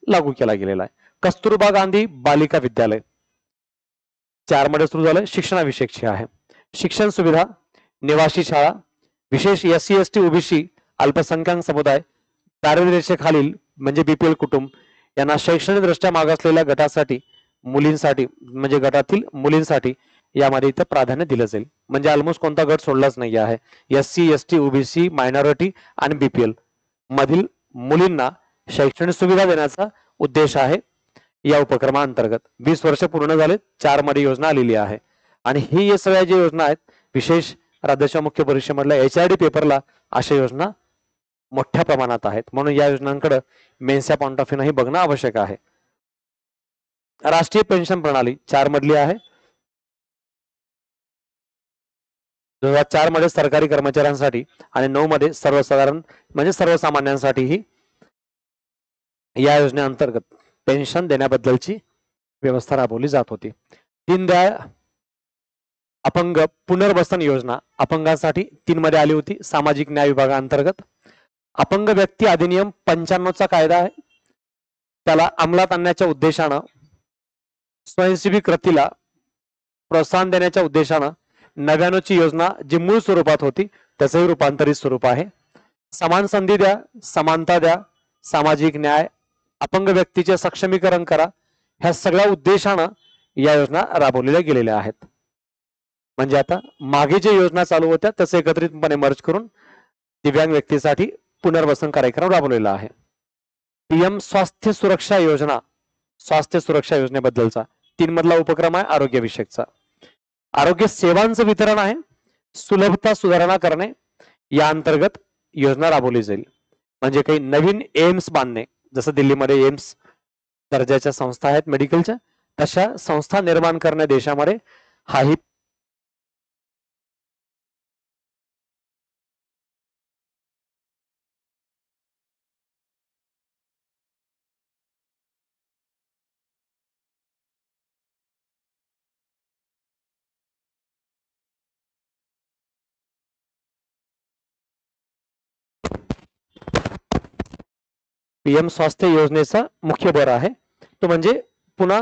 लागू केला गेलेला आहे. कस्तुरबा गांधी बालिका विद्यालय 4 मध्ये सुरू झालं, शिक्षणाविषयकची आहे. शिक्षण सुविधा, निवासी शाळा, विशेष SC ST OBC अल्पसंख्याक समुदाय, दारिद्र्य रेषेखालील म्हणजे BPL कुटुंब यांना शैक्षणिक दृष्ट्या मागासलेल्या गटासाठी, मुलींसाठी म्हणजे गटातील मुलींसाठी यामध्ये इथं प्राधान्य दिलं जाईल. म्हणजे ऑलमोस्ट कोणता गट सोडलाच नाही आहे. SC ST OBC मायनॉरिटी आणि BPL मधील मुलींना शैक्षणिक सुविधा देण्याचा उद्देश आहे या उपक्रमाअंतर्गत. 20 वर्ष पूर्ण झाले, 4 मध्ये योजना आलेली आहे. आणि ही या सगळ्या ज्या योजना आहेत, विशेष राज्याच्या मुख्य परीक्षेमधल्या HRD पेपरला अशा योजना मोठ्या प्रमाणात आहेत, म्हणून या योजनांकडे मेन्सच्या पॉइंट ऑफ व्ह्यूने बघणं आवश्यक आहे. राष्ट्रीय पेन्शन प्रणाली 4 मधली आहे. 2004 मध्ये सरकारी कर्मचाऱ्यांसाठी आणि 9 मध्ये सर्वसाधारण म्हणजे सर्वसामान्यांसाठीही या योजनेअंतर्गत पेन्शन देण्याबद्दलची व्यवस्था राबवली जात होती. दीनदयाळ अपंग पुनर्वसन योजना अपंगांसाठी 3 मध्ये आली होती, सामाजिक न्याय विभागाअंतर्गत. अपंग व्यक्ती अधिनियम 95 चा कायदा आहे, त्याला अंमलात आणण्याच्या उद्देशानं स्वयंसेवी कृतीला प्रोत्साहन देण्याच्या उद्देशानं 99 ची योजना जी मूळ स्वरूपात होती त्याचंही रूपांतरित स्वरूप आहे. समान संधी द्या, समानता द्या, सामाजिक न्याय, अपंग व्यक्तीचे सक्षमीकरण करा, ह्या सगळ्या उद्देशानं या योजना राबवलेल्या गेलेल्या आहेत. म्हणजे आता मागे जे योजना चालू होत्या तसे एकत्रितपणे मर्ज करून दिव्यांग व्यक्तीसाठी पुनर्वसन कार्यक्रम राबवलेला आहे. PM स्वास्थ्य सुरक्षा योजना, स्वास्थ्य सुरक्षा योजनेबद्दलचा 3 मधला उपक्रम आहे आरोग्य विषयकचा. आरोग्य सेवांचं वितरण आहे, सुलभता सुधारणा करणे या अंतर्गत योजना राबवली जाईल. म्हणजे काही नवीन एम्स बांधणे, जसं दिल्लीमध्ये एम्स दर्जाच्या संस्था आहेत मेडिकलच्या, तशा संस्था निर्माण करणे देशामध्ये हाही PM स्वास्थ्य योजनेचा मुख्य भर आहे तो म्हणजे पुन्हा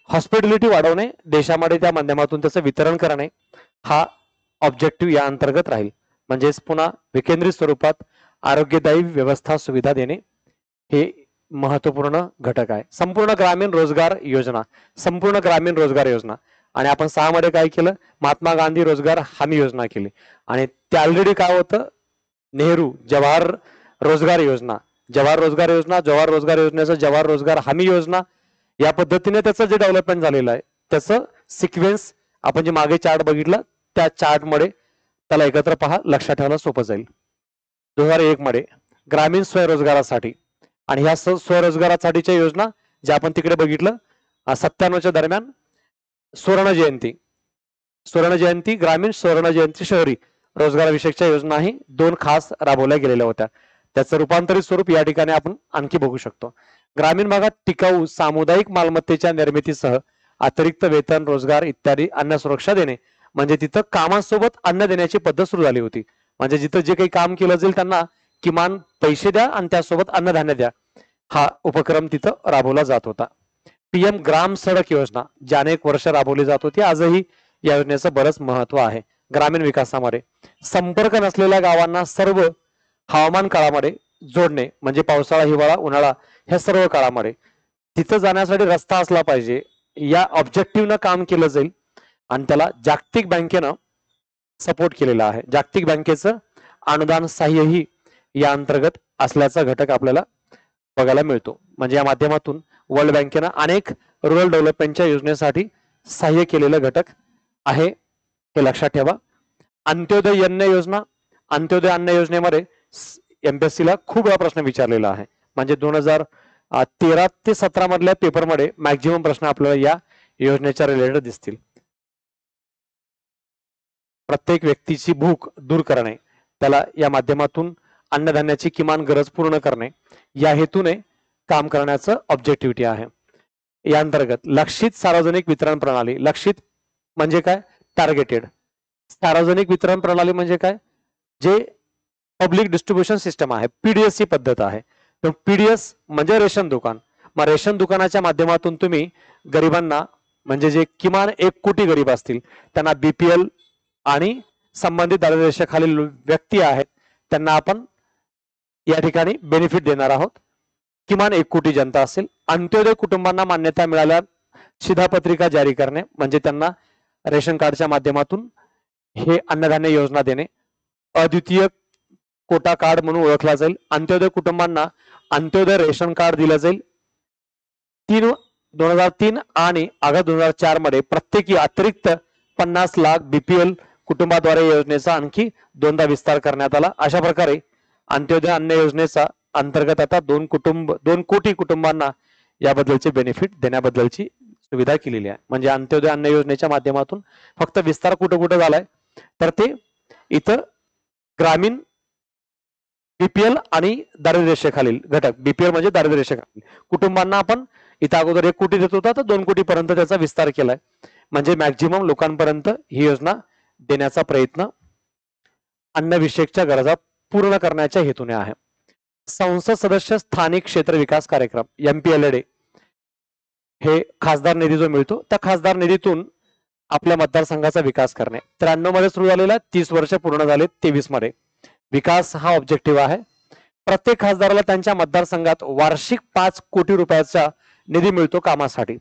हॉस्पिटॅलिटी वाढवणे, देशामध्ये त्या माध्यमातून त्याचं वितरण करणे, हा ऑब्जेक्टिव्ह या अंतर्गत राहील. म्हणजेच पुन्हा विकेंद्रित स्वरूपात आरोग्यदायी व्यवस्था सुविधा देणे हे महत्वपूर्ण घटक आहे. संपूर्ण ग्रामीण रोजगार योजना, संपूर्ण ग्रामीण रोजगार योजना, आणि आपण 6 मध्ये काय केलं, महात्मा गांधी रोजगार हमी योजना केली. आणि ते ऑलरेडी काय होतं, नेहरू जवाहर रोजगार योजना, जवाहर रोजगार योजना, जवाहर रोजगार योजनेचं जवाहर रोजगार हमी योजना, या पद्धतीने त्याचं जे डेव्हलपमेंट झालेलं आहे त्याचं सिक्वेन्स आपण जे मागे चार्ट बघितलं त्या चार्ट मध्ये त्याला एकत्र पहा, लक्षात ठेवायला सोपं जाईल. 2001 मध्ये ग्रामीण स्वयंरोजगारासाठी, आणि ह्या स्वयंरोजगारासाठीच्या योजना ज्या आपण तिकडे बघितलं 97च्या दरम्यान स्वर्ण जयंती, स्वर्ण जयंती ग्रामीण, स्वर्ण जयंती शहरी रोजगाराविषयकच्या योजनाही 2 खास राबवल्या गेलेल्या होत्या. त्याचं रूपांतरित स्वरूप या ठिकाणी आपण आणखी बघू शकतो. ग्रामीण भागात टिकाऊ सामुदायिक मालमत्तेच्या निर्मितीसह अतिरिक्त वेतन, रोजगार इत्यादी अन्न सुरक्षा देणे, म्हणजे तिथं कामासोबत अन्न देण्याची पद्धत सुरू झाली होती. म्हणजे जिथं जे काही काम केलं जाईल त्यांना किमान पैसे द्या आणि त्यासोबत अन्नधान्य द्या, हा उपक्रम तिथं राबवला जात होता. PM ग्राम सडक योजना जी अनेक वर्ष राबवली जात होती, आजही या योजनेचं बरंच महत्व आहे. ग्रामीण विकासामध्ये संपर्क नसलेल्या गावांना सर्व हवामान काळामध्ये जोडणे, म्हणजे पावसाळा, हिवाळा, उन्हाळा ह्या सर्व काळामध्ये तिथं जाण्यासाठी रस्ता असला पाहिजे, या ऑब्जेक्टिव्हनं काम केलं जाईल. आणि त्याला जागतिक बँकेनं सपोर्ट केलेला आहे. जागतिक बँकेचं अनुदान सहाय्यही या अंतर्गत असल्याचा घटक आपल्याला बघायला मिळतो. म्हणजे या माध्यमातून वर्ल्ड बँकेनं अनेक रुरल डेव्हलपमेंटच्या योजनेसाठी सहाय्य केलेलं घटक आहे, हे लक्षात ठेवा. अंत्योदय अन्न योजना, अंत्योदय अन्न योजनेमध्ये MPSC ला खूप वेळा प्रश्न विचारलेला आहे. म्हणजे 2013 ते 17 मधल्या पेपरमध्ये मॅक्झिमम प्रश्न आपल्याला या योजनेच्या रिलेटेड दिसतील. प्रत्येक व्यक्तीची भूक दूर करणे, त्याला या माध्यमातून अन्नधान्याची किमान गरज पूर्ण करणे या हेतूने काम करण्याचं ऑब्जेक्टिव्हिटी आहे. या अंतर्गत लक्षित सार्वजनिक वितरण प्रणाली, लक्षित म्हणजे काय, टार्गेटेड. सार्वजनिक वितरण प्रणाली म्हणजे काय, जे पब्लिक डिस्ट्रीब्युशन सिस्टम आहे, पीडीएस ही पद्धत आहे. तर पीडीएस म्हणजे रेशन दुकान. मग रेशन दुकानाच्या माध्यमातून तुम्ही गरिबांना, म्हणजे जे किमान 1 कोटी गरीब असतील त्यांना बीपीएल आणि संबंधित दारिद्र्यरेषेखालील व्यक्ती आहेत त्यांना आपण या ठिकाणी बेनिफिट देणार आहोत. किमान 1 कोटी जनता असेल. अंत्योदय कुटुंबांना मान्यता मिळाल्या शिधापत्रिका जारी करणे, म्हणजे त्यांना रेशन कार्डच्या माध्यमातून हे अन्नधान्य योजना देणे. अद्वितीय कोटा कार्ड म्हणून ओळखला जाईल. अंत्योदय कुटुंबांना अंत्योदय रेशन कार्ड दिलं जाईल. 2003 आणि ऑगस्ट 2004 मध्ये प्रत्येकी अतिरिक्त 50 लाख बीपीएल कुटुंबाद्वारे योजनेचा आणखी 2दा विस्तार करण्यात आला. अशा प्रकारे अंत्योदय अन्न योजनेचा अंतर्गत आता 2 कोटी कुटुंबांना याबद्दलचे बेनिफिट देण्याबद्दलची सुविधा केलेली आहे. म्हणजे अंत्योदय अन्न योजनेच्या माध्यमातून फक्त विस्तार कुठं कुठं झालाय तर ते इथं ग्रामीण बीपीएल आणि दारिद्र्यरेषेखालील घटक, बीपीएल म्हणजे दारिद्र्यरेषेखालील कुटुंबांना आपण इथं अगोदर 1 कोटी देत होता तर 2 कोटी पर्यंत त्याचा विस्तार केलाय. म्हणजे मॅक्झिमम लोकांपर्यंत ही योजना देण्याचा प्रयत्न अन्नविषयकच्या गरजा पूर्ण करण्याच्या हेतूने आहे. संसद सदस्य स्थानिक क्षेत्र विकास कार्यक्रम एमपीएलए हे खासदार निधी जो मिळतो त्या खासदार निधीतून आपल्या मतदारसंघाचा विकास करणे. 93 मध्ये सुरू झालेला, 30 वर्ष पूर्ण झाले 23 मध्ये. विकास हा ऑब्जेक्टिव्ह आहे. प्रत्येक खासदाराला त्यांच्या मतदारसंघात वार्षिक 5 कोटी रुपयाचा निधी मिळतो कामासाठी.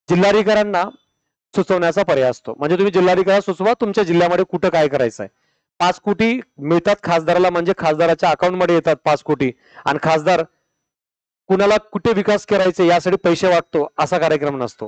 जिल्हाधिकाऱ्यांना सुचवण्याचा पर्याय असतो. म्हणजे तुम्ही जिल्हाधिकारी सुचवा तुमच्या जिल्ह्यामध्ये कुठं काय करायचं आहे. 5 कोटी मिळतात खासदाराला, म्हणजे खासदाराच्या अकाउंटमध्ये येतात 5 कोटी आणि खासदार कुणाला कुठे विकास करायचा यासाठी पैसे वाटतो असा कार्यक्रम नसतो.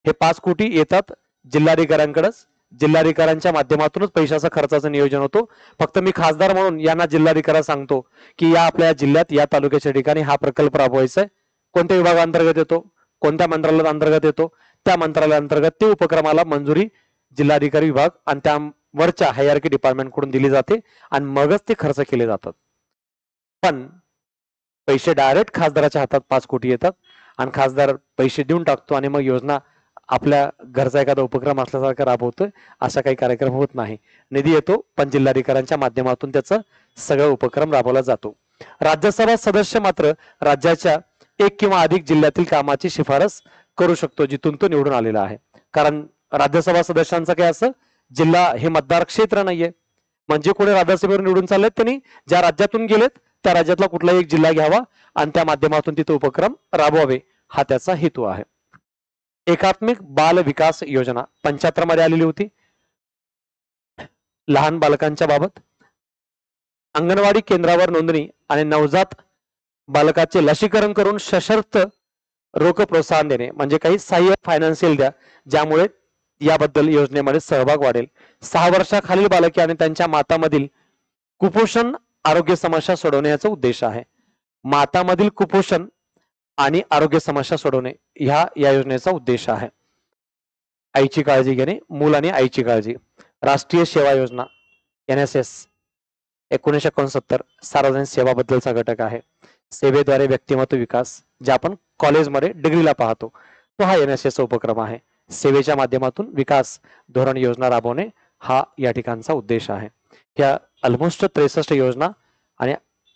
हे 5 कोटी येतात जिल्हाधिकाऱ्यांकडेच. जिल्हाधिकाऱ्यांच्या माध्यमातूनच पैशाचा खर्चाचं नियोजन होतो. फक्त मी खासदार म्हणून यांना जिल्हाधिकारी सांगतो की या आपल्या जिल्ह्यात या तालुक्याच्या ठिकाणी हा प्रकल्प राबवायचा आहे. कोणत्या विभागाअंतर्गत येतो, कोणत्या मंत्रालयात अंतर्गत येतो, त्या मंत्रालयाअंतर्गत ते उपक्रमाला मंजुरी जिल्हाधिकारी विभाग आणि त्यावरच्या हायरार्की डिपार्टमेंट कडून दिली जाते आणि मगच ते खर्च केले जातात. पण पैसे डायरेक्ट खासदाराच्या हातात 5 कोटी येतात आणि खासदार पैसे देऊन टाकतो आणि मग योजना आपल्या घरचा एखादा उपक्रम असल्यासारखा राबवतोय, असा काही कार्यक्रम होत नाही. निधी येतो पण जिल्हाधिकाऱ्यांच्या माध्यमातून त्याचा सगळा उपक्रम राबवला जातो. राज्यसभा सदस्य मात्र राज्याच्या 1 किंवा अधिक जिल्ह्यातील कामाची शिफारस करू शकतो जिथून तो निवडून आलेला आहे. कारण राज्यसभा सदस्यांचं काय असं जिल्हा हे मतदार क्षेत्र नाहीये. म्हणजे कोणी राज्यसभेवर निवडून चाललेत त्यांनी ज्या राज्यातून गेलेत त्या राज्यातला कुठलाही एक जिल्हा घ्यावा आणि त्या माध्यमातून तिथे उपक्रम राबवावे, हा त्याचा हेतू आहे. एकात्मिक बाल विकास योजना 75 मध्ये आलेली होती. लहान बालकांच्या बाबत अंगणवाडी केंद्रावर नोंदणी आणि नवजात बालकाचे लसीकरण करून सशर्त रोख प्रोत्साहन देणे, म्हणजे काही सहाय्य फायनान्शियल द्या ज्यामुळे याबद्दल योजनेमध्ये सहभाग वाढेल. 6 वर्षाखालील बालके आणि त्यांच्या मातामधील कुपोषण आरोग्य समस्या सोडवण्याचा उद्देश आहे. मातामधील कुपोषण आणि आरोग्य समस्या सोडवणे ह्या या योजनेचा उद्देश आहे. आईची काळजी घेणे, मूल आणि आईची काळजी. राष्ट्रीय सेवा योजना NSS 1969 सार्वजनिक सेवाबद्दलचा घटक आहे. सेवेद्वारे व्यक्तिमत्व विकास, जे आपण कॉलेजमध्ये डिग्रीला पाहतो, तो हा NSS उपक्रम आहे. सेवेच्या माध्यमातून विकास धोरण योजना राबवणे हा या ठिकाणचा उद्देश आहे. या ऑलमोस्ट 63 योजना आणि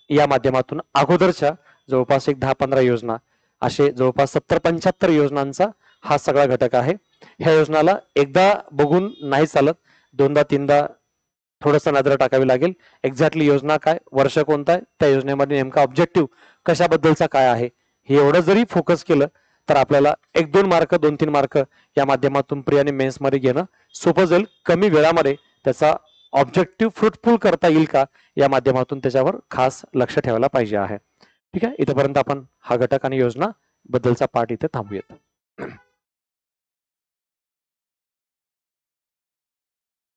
या माध्यमातून अगोदरच्या जवळपास एक 10-15 योजना असे जवळपास 70-75 योजनांचा हा सगळा घटक आहे. ह्या योजनाला एकदा बघून नाही चालत, 2दा-3दा थोडस नजर टाकावी लागेल. एक्झॅक्टली योजना काय, वर्ष कोणतं आहे, त्या योजनेमध्ये नेमका ऑब्जेक्टिव्ह कशाबद्दलचा काय आहे, हे एवढं जरी फोकस केलं तर आपल्याला 1-2 मार्क 2-3 मार्क या माध्यमातून प्री आणि मेन्स मध्ये घेणं सोपं जाईल. कमी वेळामध्ये त्याचा ऑब्जेक्टिव्ह फ्रुटफुल करता येईल का या माध्यमातून त्याच्यावर खास लक्ष ठेवायला पाहिजे आहे. ठीक आहे, इथपर्यंत आपण हा घटक आणि योजना बद्दलचा पाठ इथे थांबूयात.